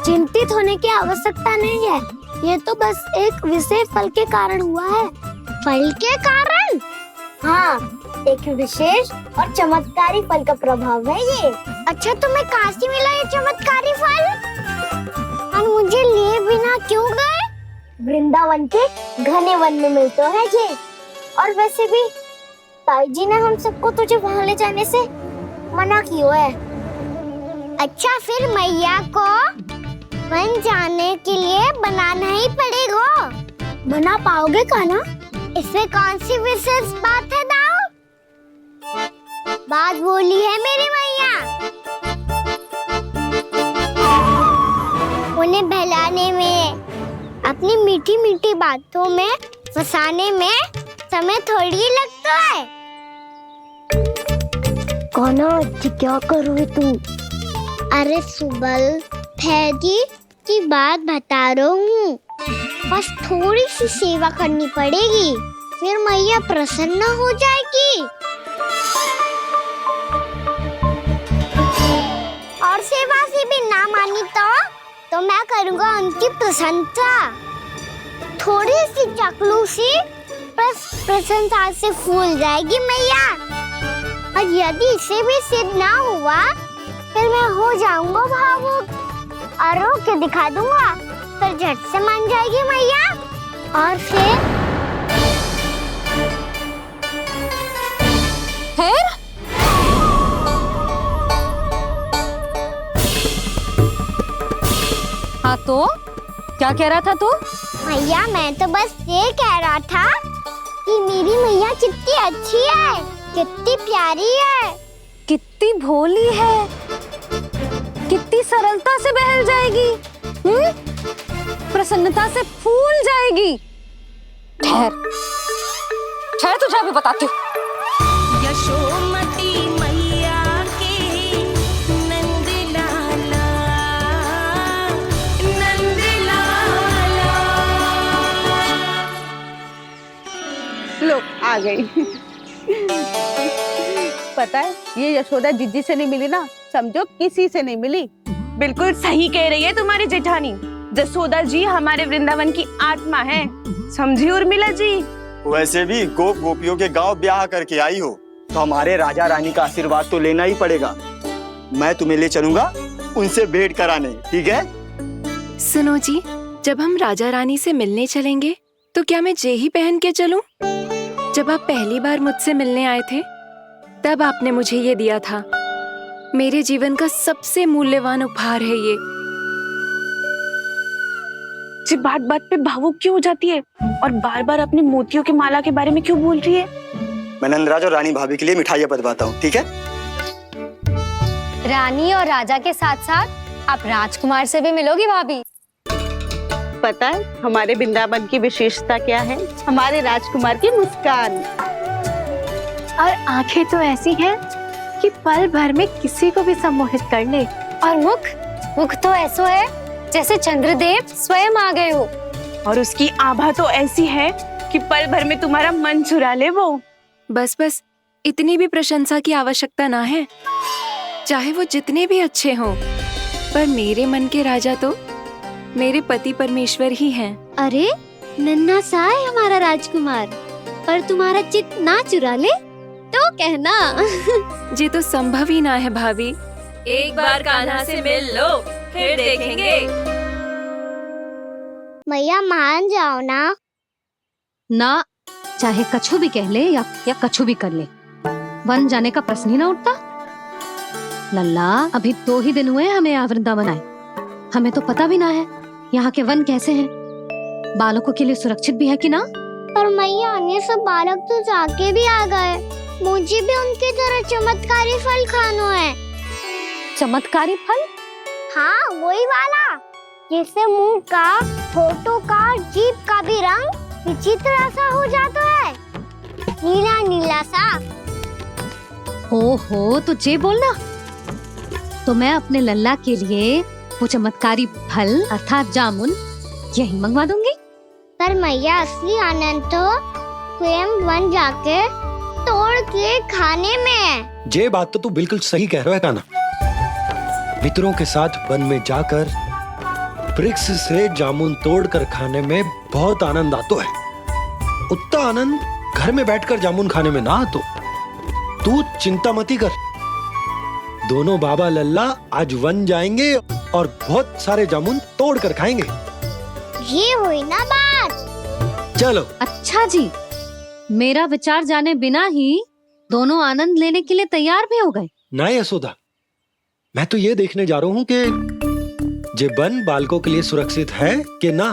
Speaker 7: चिंतित होने की आवश्यकता नहीं है, ये तो बस एक विशेष फल के कारण हुआ है। फल के कारण? हाँ, एक विशेष और चमत्कारी फल का प्रभाव है ये। अच्छा, तुम्हें कहाँ से मिला ये चमत्कारी फल? और मुझे लिए बिना क्यों गए? वृंदावन के घने वन में मिलते हैं ये। और वैसे भी ताई जी ने हम सबको तुझे वहाँ ले जाने से मना किया है। अच्छा, फिर मैया को वन जाने के लिए बनाना ही पड़ेगा। बना पाओगे कान्हा? इसमें कौन सी विशेष बात है दाऊ? बात बोली है मेरी मैया। उन्हें बहलाने में, अपनी मीठी मीठी बातों में फंसाने में समय थोड़ी लगता है।
Speaker 15: कान्हा जी क्या कर रहे तू?
Speaker 7: अरे सुबल, फैजी की बात बता रहा हूँ। बस थोड़ी सी सेवा करनी पड़ेगी, फिर मैया प्रसन्न हो जाएगी। और सेवा से भी ना मानी तो मैं करूँगा उनकी प्रशंसा। थोड़ी सी चाकलूसी बस प्रशंसा से फूल जाएगी मैया। और यदि इसे भी सिद्ध ना हुआ फिर मैं हो जाऊंगा भावुक और रो के दिखा दूंगा, फिर झट से मान जाएगी मैया। और फिर
Speaker 9: हाँ तो क्या कह रहा था तू?
Speaker 7: मैया मैं तो बस ये कह रहा था कि मेरी मैया कितनी अच्छी है, कितनी प्यारी है,
Speaker 9: कितनी भोली है, कितनी सरलता से बहल जाएगी, प्रसन्नता से फूल जाएगी। ठहर ठहर, तुझे अभी बताती हूँ।
Speaker 16: यशोमती मैया के नंद लाला, नंद लाला।
Speaker 17: लो आ गई। पता है ये यशोदा जिज्जी से नहीं मिली ना, समझो किसी से नहीं मिली।
Speaker 18: बिल्कुल सही कह रही है तुम्हारी जेठानी। जसोदा जी हमारे वृंदावन की आत्मा है, समझी उर्मिला जी।
Speaker 19: वैसे भी गोप गोपियों के गांव ब्याह करके आई हो तो हमारे राजा रानी का आशीर्वाद तो लेना ही पड़ेगा। मैं तुम्हें ले चलूंगा उनसे भेंट कराने, ठीक है?
Speaker 14: सुनो जी, जब हम राजा रानी से मिलने चलेंगे तो क्या मैं जे ही पहन के चलूं? जब आप पहली बार मुझसे मिलने आए थे तब आपने मुझे ये दिया था। मेरे जीवन का सबसे मूल्यवान उपहार है ये।
Speaker 18: जी बात बात पे भावुक क्यों हो जाती है और बार बार अपने मोतियों की माला के बारे में क्यों बोल रही है?
Speaker 19: मैं नंदराज और रानी भाभी के लिए मिठाइयाँ बंटवाता हूँ, ठीक है?
Speaker 5: रानी और राजा के साथ साथ आप राजकुमार से भी मिलोगी भाभी।
Speaker 17: पता है हमारे वृंदावन की विशेषता क्या है? हमारे राजकुमार की मुस्कान।
Speaker 5: और आंखें तो ऐसी हैं कि पल भर में किसी को भी सम्मोहित कर ले। और मुख तो ऐसा है जैसे चंद्रदेव स्वयं आ गए हो।
Speaker 18: और उसकी आभा तो ऐसी है कि पल भर में तुम्हारा मन चुरा ले वो।
Speaker 14: बस बस, इतनी भी प्रशंसा की आवश्यकता ना है। चाहे वो जितने भी अच्छे हों, पर मेरे मन के राजा तो मेरे पति परमेश्वर ही हैं।
Speaker 9: अरे नन्हा सा है हमारा राजकुमार, पर तुम्हारा चित्त ना चुरा ले तो कहना।
Speaker 14: ये तो संभव ही ना है भाभी।
Speaker 16: एक बार कान्हा से मिल लो, फिर देखेंगे।
Speaker 7: मैया मान जाओ ना।
Speaker 9: ना, चाहे कछु भी कह ले या कछु भी कर ले, वन जाने का प्रश्न ही ना उठता। लल्ला, अभी 2 ही दिन हुए हमें यहाँ वृंदावन आए, हमें तो पता भी ना है यहाँ के वन कैसे हैं, बालकों के लिए सुरक्षित भी है कि ना।
Speaker 7: पर मैया अन्य सब बालक तो जाके भी आ गए, मुझे भी उनके तरह चमत्कारी फल खाना है।
Speaker 9: चमत्कारी फल?
Speaker 7: हाँ वही वाला, जिससे मुंह का, होठों का, जीभ का भी रंग विचित्र सा हो जाता है, नीला नीला सा।
Speaker 9: हो तो जे बोलना, तो मैं अपने लल्ला के लिए वो चमत्कारी फल अर्थात जामुन यही मंगवा दूंगी।
Speaker 7: पर मैया असली आनंद तो स्वयं वन जाके तोड़ के खाने में है।
Speaker 11: ये बात तो तू बिल्कुल सही कह रहा है कान्हा। मित्रों के साथ वन में जाकर वृक्ष से जामुन तोड़कर खाने में बहुत आनंद आता है। उतना आनंद घर में बैठकर जामुन खाने में ना आतो। तू चिंता मती कर, दोनों बाबा लल्ला आज वन जाएंगे और बहुत सारे जामुन तोड़कर खाएंगे।
Speaker 7: ये हुई ना बात।
Speaker 11: चलो।
Speaker 9: अच्छा जी, मेरा विचार जाने बिना ही दोनों आनंद लेने के लिए तैयार भी हो गए।
Speaker 11: ना यशोदा, मैं तो ये देखने जा रहा हूँ कि ये वन बालकों के लिए सुरक्षित है कि ना।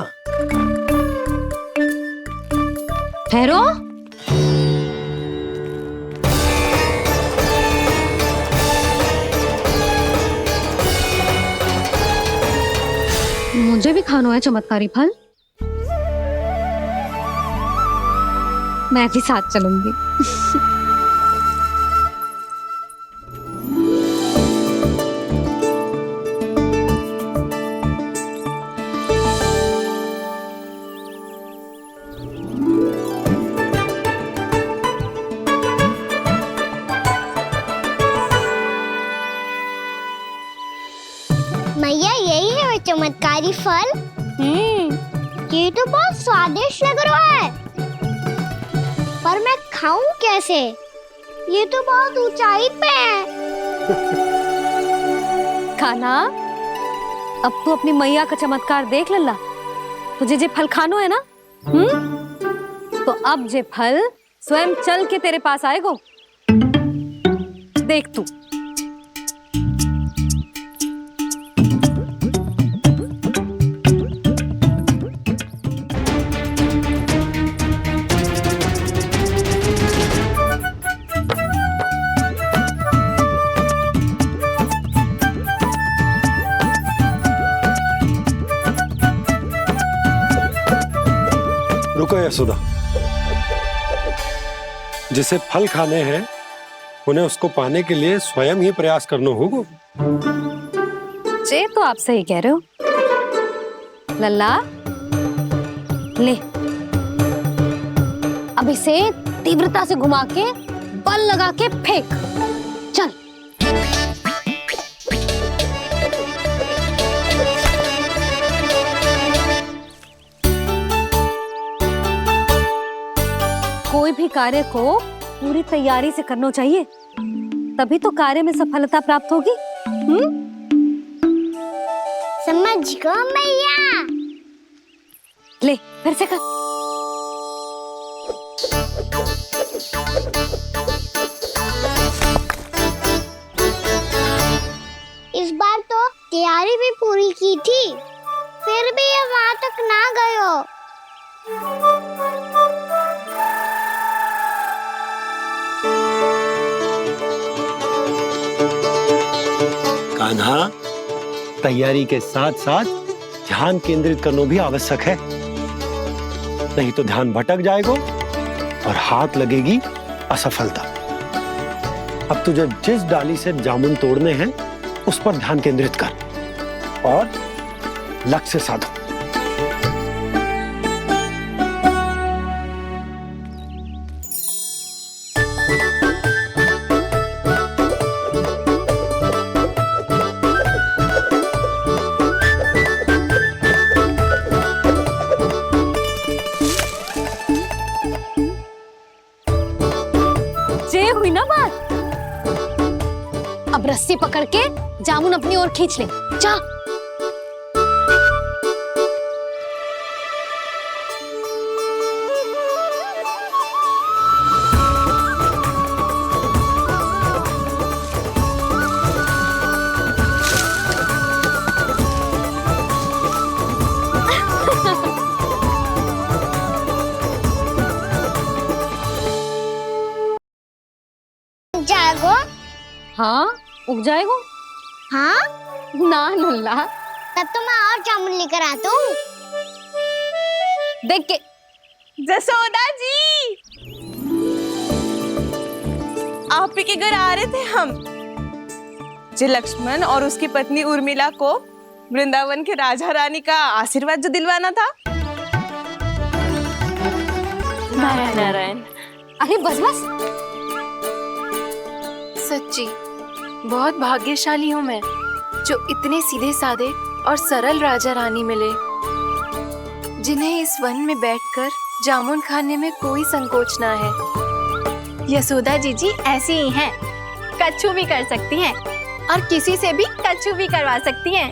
Speaker 9: ठहरो, मुझे भी खाना है चमत्कारी फल, मैं भी साथ चलूंगी।
Speaker 7: मैया यही है वो चमत्कारी फल। ये तो बहुत स्वादिष्ट लग रहा है, पर मैं खाऊं कैसे? ये तो बहुत ऊंचाई पे है।
Speaker 9: कान्हा, अब तू अपनी मैया का चमत्कार देख लल्ला। तुझे जे फल खानो है ना, तो अब जे फल स्वयं चल के तेरे पास आएगो। देख तू।
Speaker 11: रुको यशोदा, जिसे फल खाने हैं उन्हें उसको पाने के लिए स्वयं ही प्रयास करना होगा।
Speaker 9: जे तो आप सही कह रहे हो लल्ला। ले, अब इसे तीव्रता से घुमा के बल लगा के फेंक। चल। कोई भी कार्य को पूरी तैयारी से करना चाहिए, तभी तो कार्य में सफलता प्राप्त होगी।
Speaker 7: समझ गो मैया।
Speaker 9: ले, फिर से कर।
Speaker 7: इस बार तो तैयारी भी पूरी की थी, फिर भी ये वहां तक ना गयो।
Speaker 11: कान्हा, तैयारी के साथ साथ ध्यान केंद्रित करना भी आवश्यक है, नहीं तो ध्यान भटक जाएगा और हाथ लगेगी असफलता। अब तुझे जिस डाली से जामुन तोड़ने हैं उस पर ध्यान केंद्रित कर और लक्ष्य साधो।
Speaker 9: हुई ना बात। अब रस्सी पकड़ के जामुन अपनी ओर खींच ले। जा।
Speaker 7: जाएगो?
Speaker 9: हाँ, उग जाएगो।
Speaker 7: हाँ?
Speaker 9: ना नल्ला।
Speaker 7: तब तो मैं और जामुन लेकर आता हूँ।
Speaker 9: देख के।
Speaker 18: जसोदा जी, आप ही के घर आ रहे थे हम। जो लक्ष्मण और उसकी पत्नी उर्मिला को वृंदावन के राजा रानी का आशीर्वाद जो दिलवाना था।
Speaker 14: नारायण नारायण।
Speaker 9: अरे बस बस।
Speaker 14: सच्ची बहुत भाग्यशाली हूँ मैं, जो इतने सीधे साधे और सरल राजा रानी मिले, जिन्हें इस वन में बैठकर जामुन खाने में कोई संकोच ना है।
Speaker 5: यशोदा जी ऐसी ही हैं, कच्छू भी कर सकती हैं और किसी से भी कच्छू भी करवा सकती हैं।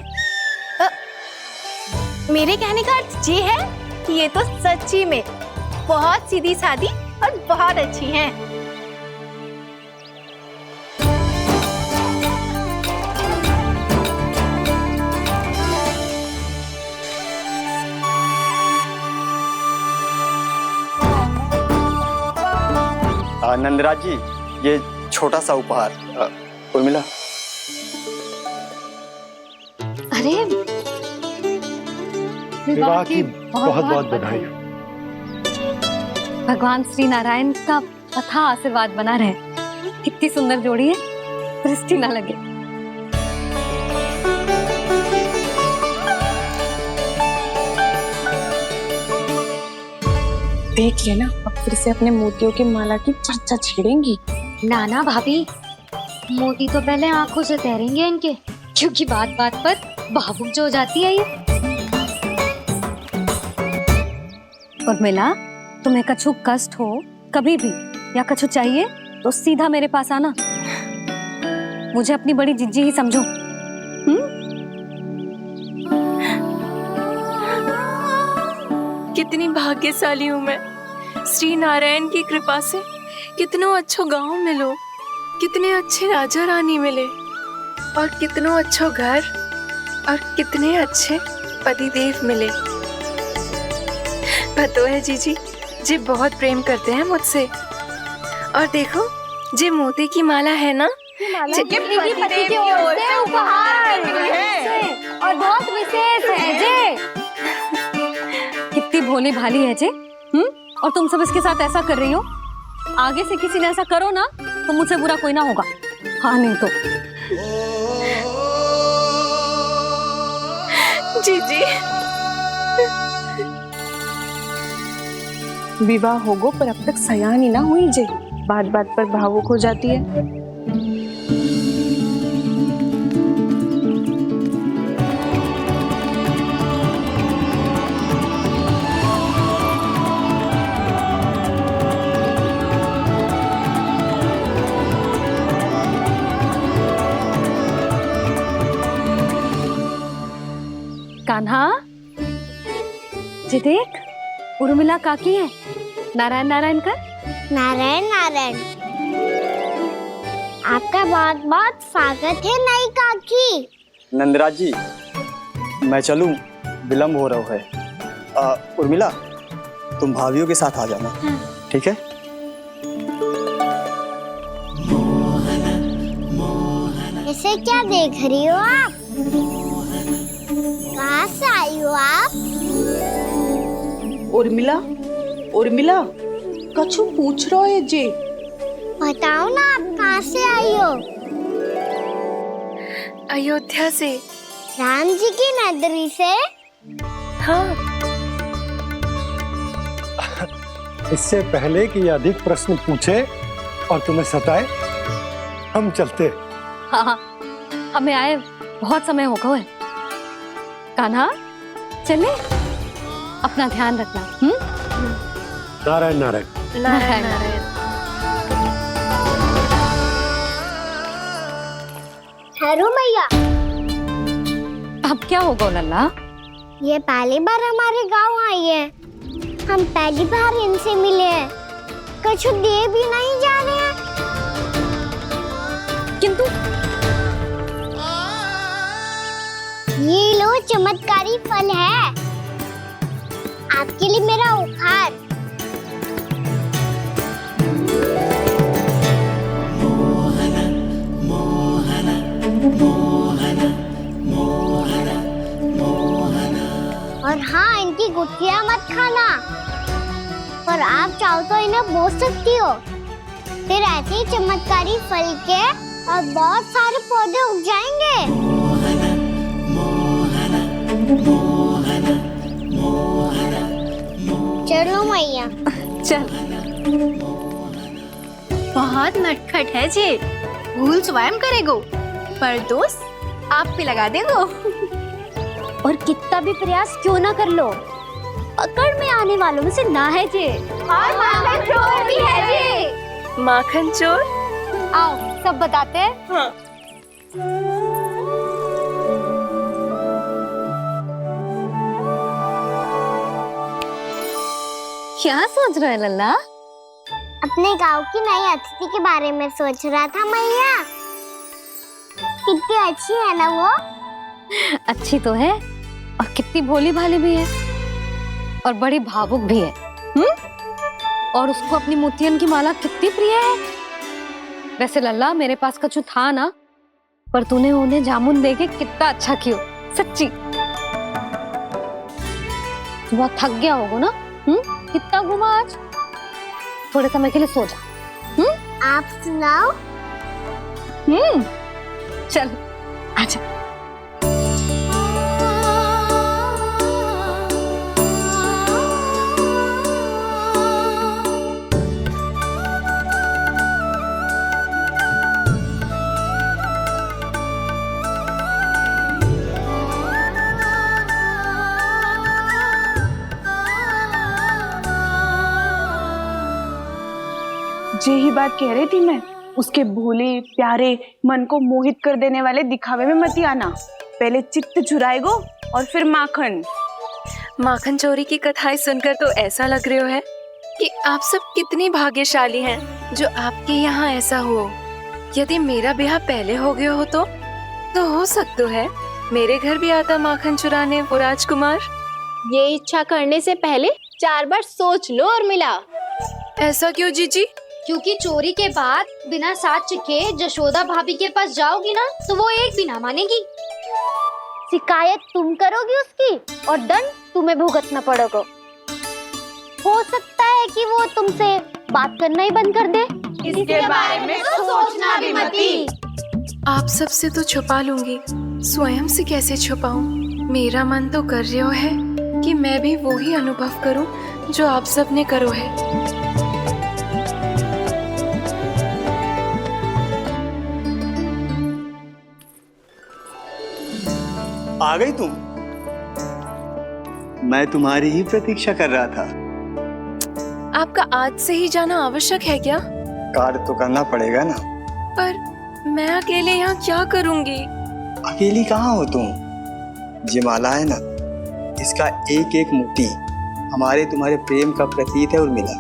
Speaker 5: मेरे कहने का अर्थ ये है कि ये तो सच्ची में बहुत सीधी सादी और बहुत अच्छी हैं।
Speaker 19: नंदराज जी, ये छोटा सा उपहार। उर्मिला।
Speaker 9: अरे
Speaker 11: विवाह की बहुत बहुत बधाई।
Speaker 9: भगवान श्री नारायण का अथाह आशीर्वाद बना रहे। कितनी सुंदर जोड़ी है, दृष्टि ना लगे।
Speaker 18: देख लेना, अब फिर से अपने मोतियों की माला की चर्चा छेड़ेंगी।
Speaker 5: नाना भाभी, मोती तो पहले आंखों से तैरेंगे इनके, क्योंकि बात बात पर
Speaker 9: भावुक जो हो जाती है ये। उर्मिला, तुम्हें कछु कष्ट हो कभी भी या कछु चाहिए तो सीधा मेरे पास आना। मुझे अपनी बड़ी जिज्जी ही समझो।
Speaker 16: कितनी भाग्यशाली हूँ मैं, श्री नारायण की कृपा से कितनों अच्छो गांव मिलो, कितने अच्छे राजा रानी मिले और कितनों अच्छो घर और कितने अच्छे पतिदेव मिले। पतो है जीजी जी बहुत प्रेम करते हैं मुझसे। और देखो जे मोती की माला है ना,
Speaker 5: पति की ओर से उपहार और बहुत विशेष है जे।
Speaker 9: कितनी भोली भाली है जे। और तुम सब इसके साथ ऐसा कर रही हो। आगे से किसी ने ऐसा करो ना तो मुझसे बुरा कोई ना होगा। हाँ नहीं तो
Speaker 16: जीजी
Speaker 18: विवाह होगो पर अब तक सयान ही ना हुई जे, बात बात पर भावुक हो जाती है।
Speaker 9: कान्हा जी देख, उर्मिला काकी है। नारायण नारायण कर।
Speaker 7: नारायण नारायण। आपका बहुत बहुत स्वागत है नई काकी।
Speaker 19: नंदराज जी, मैं चलूं, विलम्ब हो रहा है। उर्मिला, तुम भाभियों के साथ आ जाना, ठीक है?
Speaker 7: इसे क्या देख रही हो आप? कहाँ से आई हो आप?
Speaker 18: उर्मिला, उर्मिला, कछु पूछ रहे है जे।
Speaker 7: बताओ ना आप कहाँ से आई हो?
Speaker 16: अयोध्या से।
Speaker 7: राम जी की नगरी से?
Speaker 16: हाँ।
Speaker 11: इससे पहले कि ये अधिक प्रश्न पूछे और तुम्हें सताए, हम चलते।
Speaker 9: हाँ, हमें आए बहुत समय हो गया है। कान्हा चले, अपना ध्यान रखना।
Speaker 11: नारायण नारायण।
Speaker 16: नारायण नारायण।
Speaker 7: ठहरो मैया।
Speaker 9: अब क्या होगा लल्ला?
Speaker 7: ये पहली बार हमारे गांव आई है। हम पहली बार इनसे मिले हैं। कुछ दे भी नहीं जा रहे हैं।
Speaker 9: किंतु
Speaker 7: ये लो चमत्कारी फल है, आपके लिए मेरा उपहार। और हाँ, इनकी गुठलियां मत खाना, पर आप चाहो तो इन्हें बोल सकती हो। फिर ऐसे ही चमत्कारी फल के और बहुत सारे पौधे उग जाएंगे। चलो मैया।
Speaker 9: चल।
Speaker 5: बहुत नटखट है जे, भूल स्वयं करेगो, पर दोस्त आप पे लगा देगो।
Speaker 9: और कितना भी प्रयास क्यों ना कर लो, पकड़ में आने वालों में से ना है जे।
Speaker 5: और माखन चोर भी है जे।
Speaker 16: माखन चोर?
Speaker 5: आओ सब बताते हैं।
Speaker 16: हाँ।
Speaker 9: क्या सोच रहे लल्ला?
Speaker 7: अपने गांव की नई अतिथि के बारे में सोच रहा था मैया। कितनी अच्छी है ना वो?
Speaker 9: अच्छी तो है और कितनी भोली भाली भी है और बड़ी भावुक भी है। और उसको अपनी मोतियन की माला कितनी प्रिय है। वैसे लल्ला, मेरे पास कछु था ना, पर तूने उन्हें जामुन देके कितना अच्छा किया, सच्ची। तू बहुत थक गया होगा ना? कितना घुमा आज? थोड़े समय के लिए सो जा।
Speaker 7: आप सुनाओ।
Speaker 9: चल आजा।
Speaker 18: यही बात कह रही थी मैं। उसके भोले प्यारे मन को मोहित कर देने वाले दिखावे में मत आना। पहले चित्त चुराएगो और फिर माखन।
Speaker 16: माखन चोरी की कथाएं सुनकर तो ऐसा लग रहा है कि आप सब कितनी भाग्यशाली हैं जो आपके यहाँ ऐसा हो। यदि मेरा ब्याह पहले हो गया हो तो हो सकता है मेरे घर भी आता माखन चुराने वो राजकुमार।
Speaker 5: ये इच्छा करने से पहले 4 बार सोच लो और मिला।
Speaker 16: ऐसा क्यों जीजी?
Speaker 7: क्योंकि चोरी के बाद बिना साथ चिखे जशोदा भाभी के पास जाओगी ना तो वो एक भी ना मानेगी। शिकायत तुम करोगी उसकी और दंड तुम्हें भुगतना पड़ेगा। हो सकता है कि वो तुमसे बात करना ही बंद कर दे।
Speaker 18: इसके बारे में तो सोचना भी मत ही।
Speaker 16: आप सबसे तो छुपा लूंगी, स्वयं से कैसे छुपाऊं? मेरा मन तो कर रहा है कि मैं भी वो ही अनुभव करूं जो आप सब ने करो है।
Speaker 19: आ गई तुम? मैं तुम्हारी ही प्रतीक्षा कर रहा था।
Speaker 16: आपका आज से ही जाना आवश्यक है क्या?
Speaker 19: कार्य तो करना पड़ेगा ना।
Speaker 16: पर मैं अकेले यहाँ क्या करूँगी?
Speaker 19: अकेली कहाँ हो तुम? ये माला है ना, इसका एक एक मोती हमारे तुम्हारे प्रेम का प्रतीक है उर्मिला,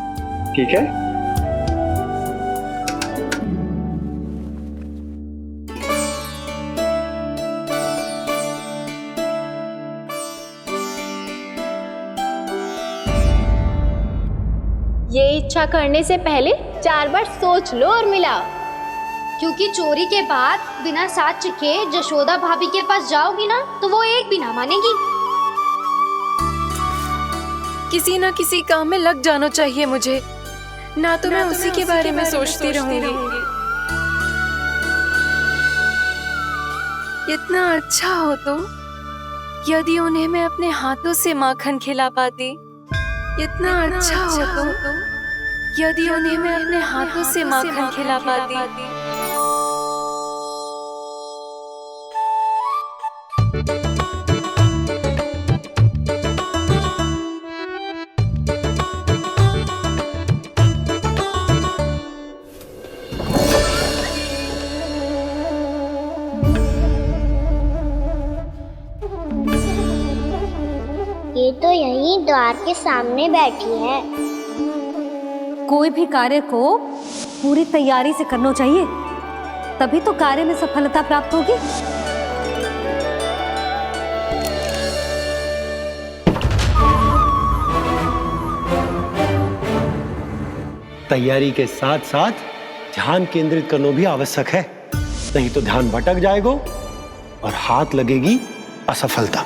Speaker 19: ठीक है?
Speaker 5: ये इच्छा करने से पहले 4 बार सोच लो और मिला।
Speaker 7: क्योंकि चोरी के बाद बिना साथ चिखे जशोदा भाभी के पास जाओगी ना तो वो एक भी ना मानेगी।
Speaker 16: किसी ना किसी काम में लग जाना चाहिए मुझे, ना तो मैं उसी के बारे में सोचती रहूंगी। इतना अच्छा हो तो यदि उन्हें मैं अपने हाथों से माखन खिला पाती। इतना अच्छा हो तो यदि उन्हें मैं अपने हाथों से माखन खिला पाती।
Speaker 7: ये तो यहीं द्वार के सामने बैठी है।
Speaker 9: कोई भी कार्य को पूरी तैयारी से करना चाहिए, तभी तो कार्य में सफलता प्राप्त होगी।
Speaker 11: तैयारी के साथ साथ ध्यान केंद्रित करना भी आवश्यक है, नहीं तो ध्यान भटक जाएगा और हाथ लगेगी असफलता।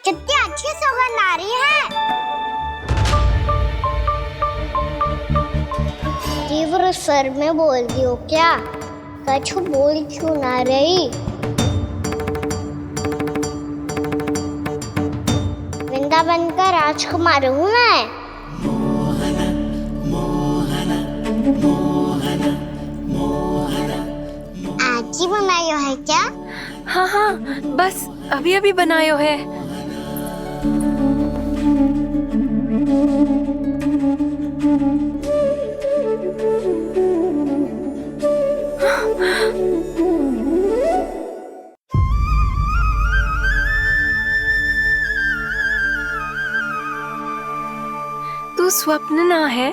Speaker 7: कितनी अच्छी सुगंध आ रही है। तीव्र स्वर में बोलती हो क्या? कछु बोल क्यों ना रही? वृंदावन का राजकुमार हूँ मैं। आज ही बनायो है क्या?
Speaker 16: हाँ हाँ, बस अभी अभी बनायो है। तू स्वप्न ना है,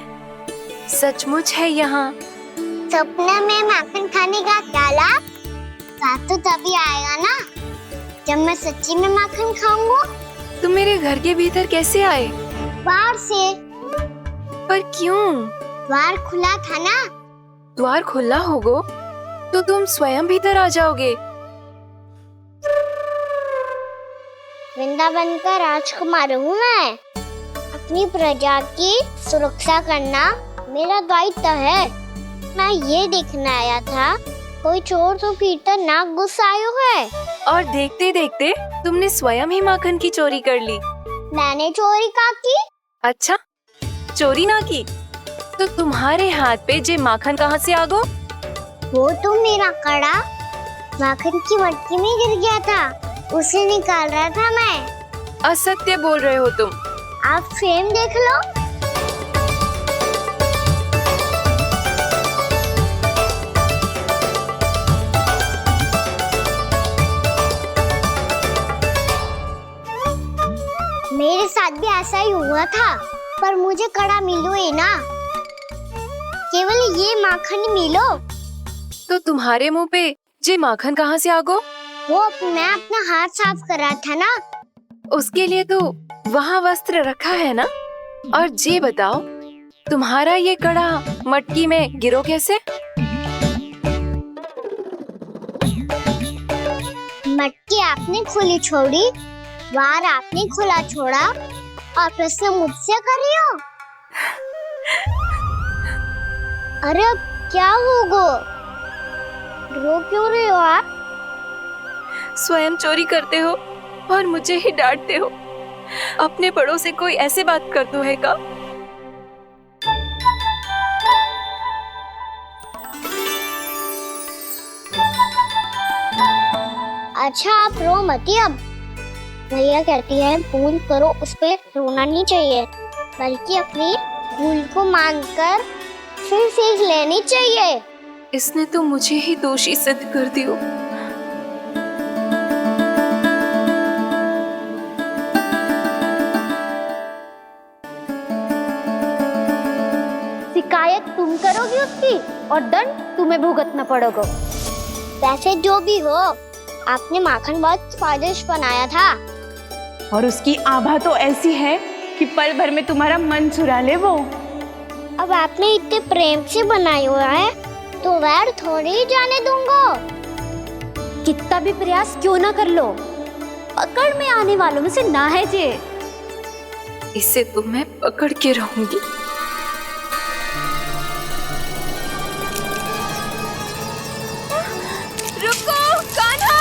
Speaker 16: सचमुच है यहाँ।
Speaker 7: सपने में माखन खाने का क्या लाभ? रात तो तभी आएगा ना जब मैं सच्ची में माखन खाऊंगा।
Speaker 16: तुम मेरे घर के भीतर कैसे आए?
Speaker 7: बाहर से।
Speaker 16: पर क्यों?
Speaker 7: द्वार खुला था ना।
Speaker 16: द्वार खुला होगा तो तुम स्वयं भीतर आ जाओगे।
Speaker 7: वृंदावन का राजकुमार हूँ मैं। अपनी प्रजा की सुरक्षा करना मेरा दायित्व है। मैं ये देखने आया था कोई चोर तो कीर्तन ना घुस आयो है।
Speaker 16: और देखते देखते तुमने स्वयं ही माखन की चोरी कर ली।
Speaker 7: मैंने चोरी का की?
Speaker 16: अच्छा, चोरी ना की तो तुम्हारे हाथ पे जे माखन कहाँ से आ गो?
Speaker 7: वो तो मेरा कड़ा माखन की मटकी में गिर गया था, उसे निकाल रहा था मैं।
Speaker 16: असत्य बोल रहे हो तुम।
Speaker 7: आप फ्रेम देख लो। मेरे साथ भी ऐसा ही हुआ था, पर मुझे कड़ा मिलो ही ना, केवल ये माखन ही मिलो।
Speaker 16: तो तुम्हारे मुंह पे जे माखन कहाँ से आ गो?
Speaker 7: वो मैं अपना हाथ साफ कर रहा था ना।
Speaker 16: उसके लिए तो वहाँ वस्त्र रखा है ना। और जे बताओ, तुम्हारा ये कड़ा मटकी में गिरो कैसे?
Speaker 7: मटकी आपने खुली छोड़ी, वार आपने खुला छोड़ा, और प्रश्न मुझसे कर रही हो? अरे अब क्या होगा? रो क्यों रहे हो आप?
Speaker 16: स्वयं चोरी करते हो और मुझे ही डांटते हो। अपने बड़ों से कोई ऐसे बात कर दो है का?
Speaker 7: अच्छा आप रो मती। अब भैया कहती है भूल करो, उस पे रोना नहीं चाहिए, बल्कि अपनी भूल को मानकर फिर सीख लेनी चाहिए।
Speaker 16: इसने तो मुझे ही दोषी सिद्ध कर दियो।
Speaker 7: शिकायत तुम करोगी उसकी और दंड तुम्हें भुगतना पड़ेगा। वैसे जो भी हो, आपने माखन बहुत स्वादिष्ट बनाया था।
Speaker 18: और उसकी आभा तो ऐसी है कि पल भर में तुम्हारा मन चुरा ले वो।
Speaker 7: अब आपने इतने प्रेम से बनाया हुआ है तो वैर थोड़ी ही जाने दूंगा।
Speaker 9: कितना भी प्रयास क्यों ना कर लो, पकड़ में आने वालों में से ना है जे।
Speaker 16: इसे तो मैं पकड़ के रहूंगी। रुको कान्हा!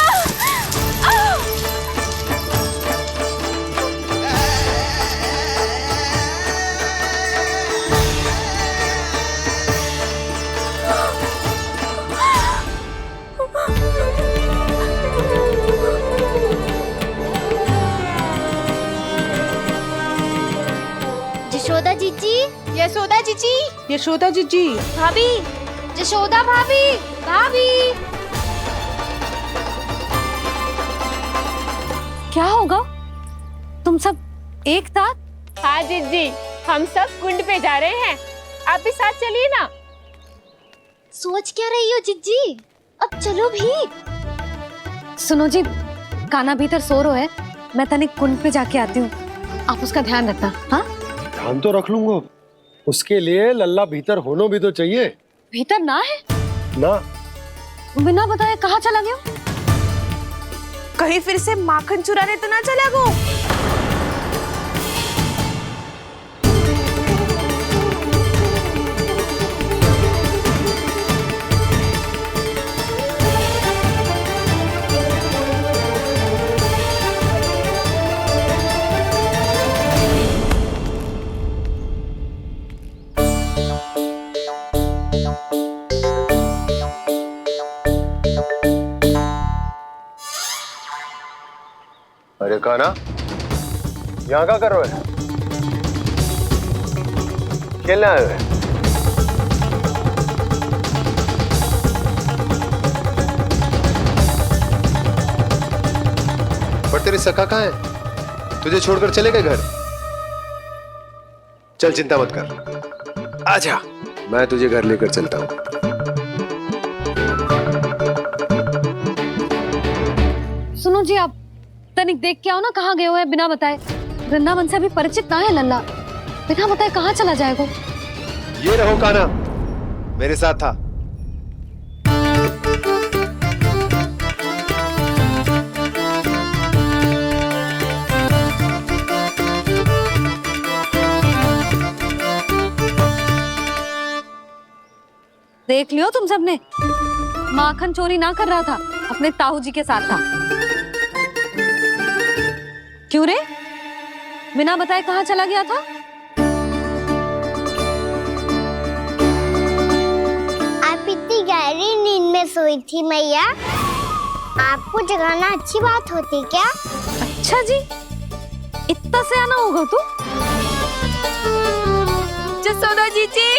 Speaker 7: यशोदा जीजी,
Speaker 18: यशोदा जीजी, यशोदा जीजी,
Speaker 7: भाभी, यशोदा भाभी, भाभी।
Speaker 9: क्या होगा? तुम सब एक साथ?
Speaker 18: हाँ जीजी, हम सब कुंड पे जा रहे हैं, आप भी साथ चलिए ना।
Speaker 7: सोच क्या रही हो जीजी? अब चलो भी।
Speaker 9: सुनो जी, कान्हा भीतर सो रो है, मैं तनिक कुंड पे जाके आती हूँ, आप उसका ध्यान रखना। हाँ,
Speaker 11: ध्यान तो रख लूंगा, उसके लिए लल्ला भीतर होना भी तो चाहिए।
Speaker 9: भीतर ना है
Speaker 11: ना?
Speaker 9: बिना बताए कहाँ चला गया?
Speaker 18: कहीं फिर से माखन चुराने तो ना चला गो?
Speaker 1: अरे कान्हा, यहाँ क्या कर रहे हो? खेलने आए हुए?
Speaker 2: पर तेरे सखा कहाँ है? तुझे छोड़कर चले गए घर? चल चिंता मत कर, आजा, मैं तुझे घर लेकर चलता हूँ।
Speaker 9: सुनो जी, आप तनिक देख के आओ ना कहाँ गए हुए हैं बिना बताए। वृंदावन से अभी परिचित ना है लल्ला, बिना बताए कहाँ चला जाएगा?
Speaker 2: ये रहो कान्हा, मेरे साथ था।
Speaker 9: देख लियो तुम सबने, माखन चोरी ना कर रहा था, अपने ताऊ जी के साथ था। क्यों रे, बिना बताए कहाँ चला गया था?
Speaker 7: नींद में सोई थी मैया। आपको जगाना अच्छी बात होती क्या?
Speaker 9: अच्छा जी, इतना सियाना होगा तू?
Speaker 16: जसोदा जीजी,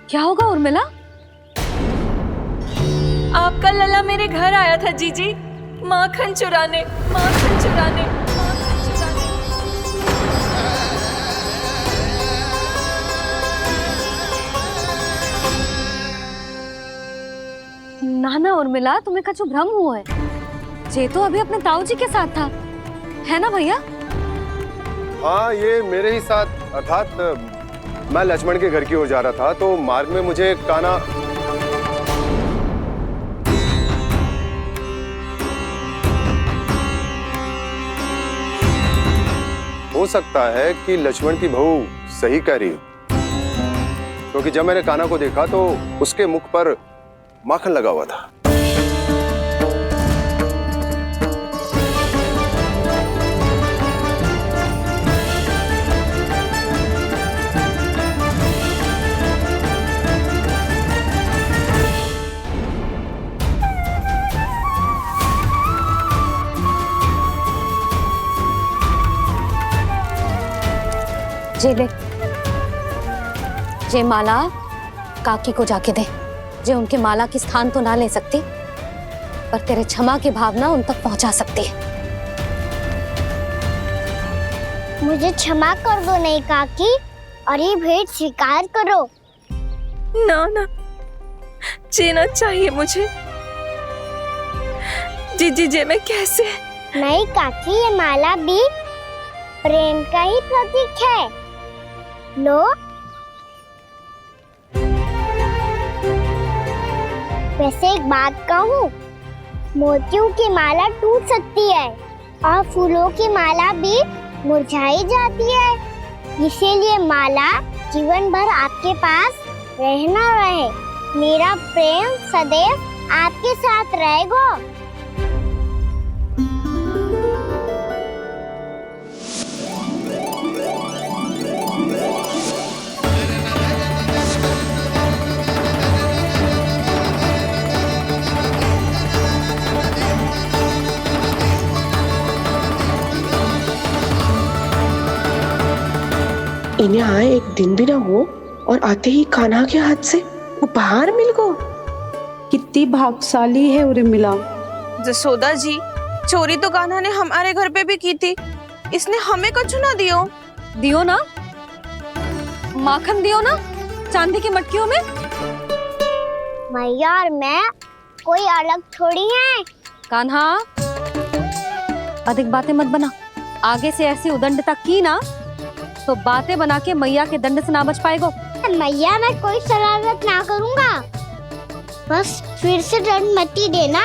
Speaker 9: क्या होगा उर्मिला?
Speaker 16: आपका लला मेरे घर आया था जीजी, माखन चुराने, माखन चुराने, माखन चुराने।
Speaker 9: ना ना उर्मिला, तुम्हें कछु भ्रम हुआ है। जे तो अभी अपने ताऊ जी के साथ था, है ना भैया?
Speaker 1: हाँ, ये मेरे ही साथ, अर्थात मैं लक्ष्मण के घर की ओर जा रहा था तो मार्ग में मुझे कान्हा। हो सकता है कि लक्ष्मण की बहू सही कह रही हो, क्योंकि जब मैंने कान्हा को देखा तो उसके मुख पर माखन लगा हुआ था।
Speaker 9: जे ले, जे माला काकी को जाके दे। जे उनके माला की स्थान तो ना ले सकती, पर तेरे क्षमा की भावना उन तक पहुंचा सकती है।
Speaker 7: मुझे क्षमा कर दो नहीं काकी, और ये भेंट स्वीकार करो।
Speaker 16: ना ना, जीना चाहिए मुझे। जीजी जे मैं कैसे?
Speaker 7: नहीं काकी, ये माला भी प्रेम का ही प्रतीक है। लो, वैसे एक बात कहूँ, मोतियों की माला टूट सकती है और फूलों की माला भी मुरझाई जाती है। इसीलिए माला जीवन भर आपके पास रहना रहे। मेरा प्रेम सदैव आपके साथ रहेगा।
Speaker 20: इन्हें आए एक दिन भी ना हो और आते ही कान्हा के हाथ से उपहार मिल गो।
Speaker 17: कितनी भाग्यशाली है उर्मिला।
Speaker 18: जसोदा जी, चोरी तो कान्हा ने हमारे घर पे भी की थी। इसने हमें कुछ ना दियो।
Speaker 9: दियो ना, माखन दियो ना, चांदी की मटकियों में।
Speaker 7: मैया और मैं कोई अलग थोड़ी हैं।
Speaker 9: कान्हा, अधिक बातें मत बना। आगे से ऐसी उदंडता की ना तो बातें बना के मैया के दंड से ना बच पाएगो।
Speaker 7: मैया, मैं कोई शरारत ना करूंगा, बस फिर से दंड मत ही देना।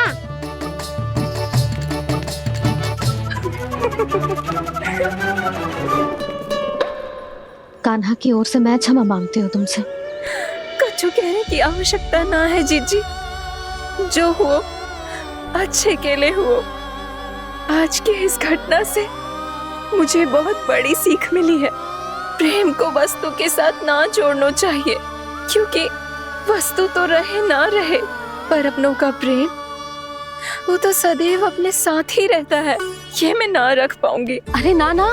Speaker 9: कान्हा की ओर से मैं क्षमा मांगती हूँ तुमसे।
Speaker 16: कछु कहने की आवश्यकता ना है जीजी, जो हुआ अच्छे के लिए हुआ। आज की इस घटना से मुझे बहुत बड़ी सीख मिली है। प्रेम को वस्तु के साथ ना जोड़ना चाहिए, क्योंकि वस्तु तो रहे ना रहे, पर अपनों का प्रेम वो तो सदैव अपने साथ ही रहता है। ये मैं ना रख पाऊंगी।
Speaker 9: अरे ना ना,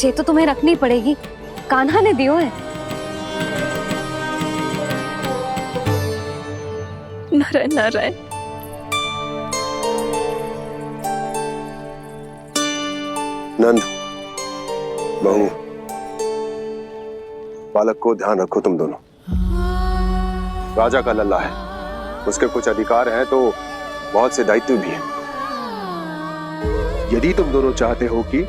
Speaker 9: ये तो तुम्हें रखनी पड़ेगी। कान्हा ने दियो है।
Speaker 16: नारायण नारायण।
Speaker 1: नंद, बहू, बालक को ध्यान रखो तुम दोनों। राजा का लल्ला है, उसके कुछ अधिकार हैं तो बहुत से दायित्व भी हैं। यदि तुम दोनों चाहते हो कि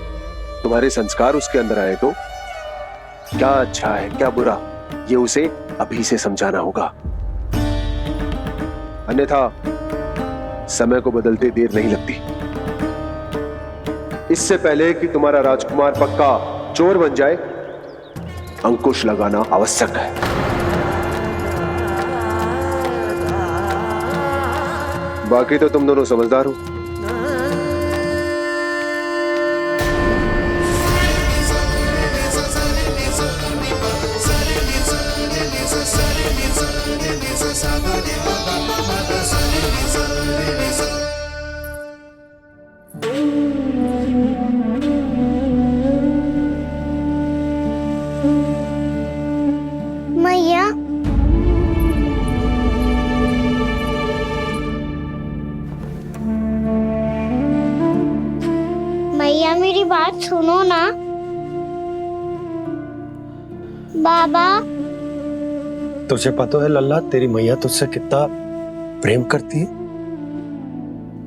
Speaker 1: तुम्हारे संस्कार उसके अंदर आए तो क्या अच्छा है क्या बुरा, ये उसे अभी से समझाना होगा। अन्यथा समय को बदलते देर नहीं लगती।
Speaker 2: इससे पहले कि तुम्हारा राजकुमार पक्का चोर बन जाए, अंकुश लगाना आवश्यक है। बाकी तो तुम दोनों समझदार हो।
Speaker 7: मैया, मैया मेरी बात सुनो ना। बाबा,
Speaker 11: तुझे पता है लल्ला, तेरी मैया तुझसे कितना प्रेम करती है?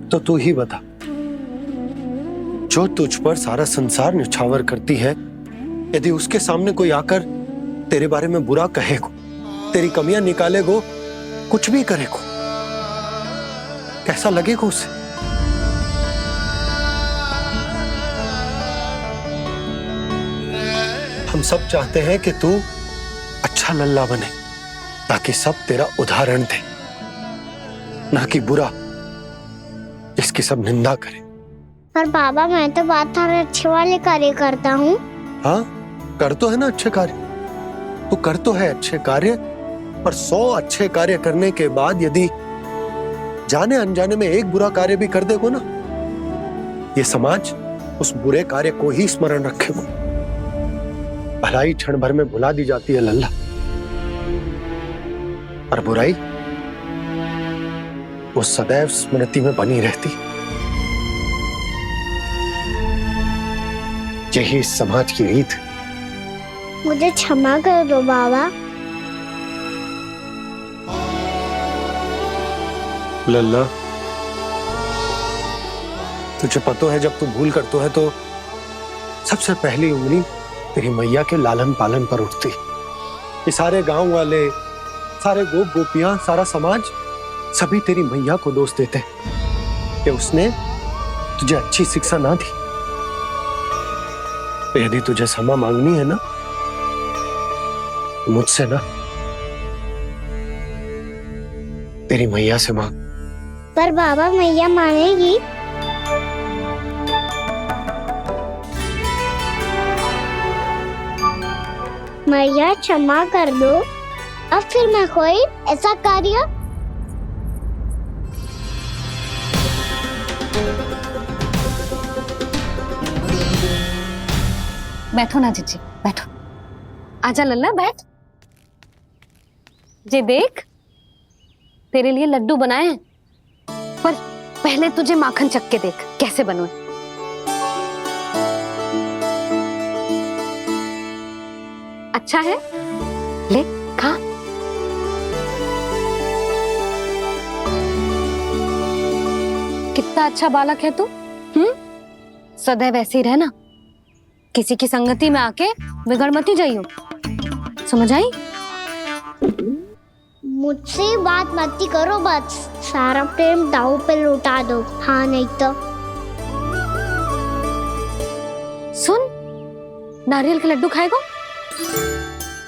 Speaker 11: तो तू ही बता, जो तुझ पर सारा संसार निछावर करती है, यदि उसके सामने कोई आकर तेरे बारे में बुरा कहेगो, तेरी कमियां निकालेगो, कुछ भी करेगो, कैसा लगेगा उसे? हम सब चाहते हैं कि तू अच्छा लल्ला बने, ताकि सब तेरा उदाहरण दे, ना कि बुरा जिसकी सब निंदा करे।
Speaker 7: पर बाबा, मैं तो बात हर अच्छे वाले कार्य करता हूँ।
Speaker 11: हाँ, कर तो है ना अच्छे कार्य, तू कर तो है अच्छे कार्य, पर 100 अच्छे कार्य करने के बाद यदि जाने अनजाने में एक बुरा कार्य भी कर देगो ना, ये समाज उस बुरे कार्य को ही स्मरण रखेगो। भलाई क्षण भर में भुला दी जाती है लल्ला, और बुराई वो सदैव स्मृति में बनी रहती। यही इस समाज की रीत।
Speaker 7: मुझे क्षमा कर दो बाबा।
Speaker 11: लल्ला, तुझे पता है जब तू भूल करतो है तो सबसे पहली उंगली तेरी मैया के लालन पालन पर उठती। ये सारे गांव वाले, सारे गोप गोपियां, सारा समाज, सभी तेरी मैया को दोष देते कि उसने तुझे अच्छी शिक्षा ना दी। तो यदि तुझे क्षमा मांगनी है ना, मुझसे ना, तेरी मैया से मांग।
Speaker 7: पर बाबा, मैया मानेगी? मैया क्षमा कर दो, अब फिर मैं कोई ऐसा कार्य।
Speaker 9: बैठो ना जीजी, बैठो। आजा लल्ला, बैठ। जे देख, तेरे लिए लड्डू बनाए हैं, पर पहले तुझे माखन चख के देख कैसे बनो। अच्छा है, ले खा। कितना अच्छा बालक है तू। सदैव ऐसे ही रहना, किसी की संगति में आके बिगड़ मत जाइयो, समझ आई?
Speaker 7: मुझसे बात मत करो, बस सारा प्रेम दाव पे लुटा दो। हाँ, नहीं तो
Speaker 9: सुन, नारियल के लड्डू खाएगा?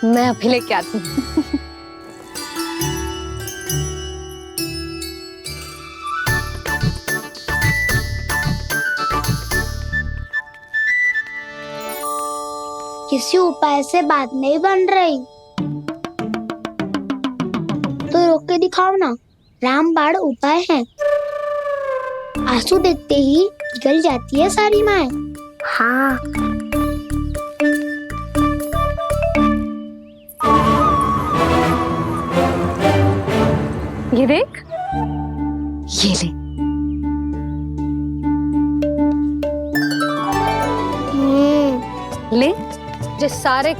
Speaker 9: मैं अभी लेके आती हूँ।
Speaker 7: किसी उपाय से बात नहीं बन रही तो रोक के दिखाओ ना। रामबाण उपाय है, आंसू देखते ही जल जाती है सारी माए। हाँ,
Speaker 9: ये देख, ये ले। ले, जो सारे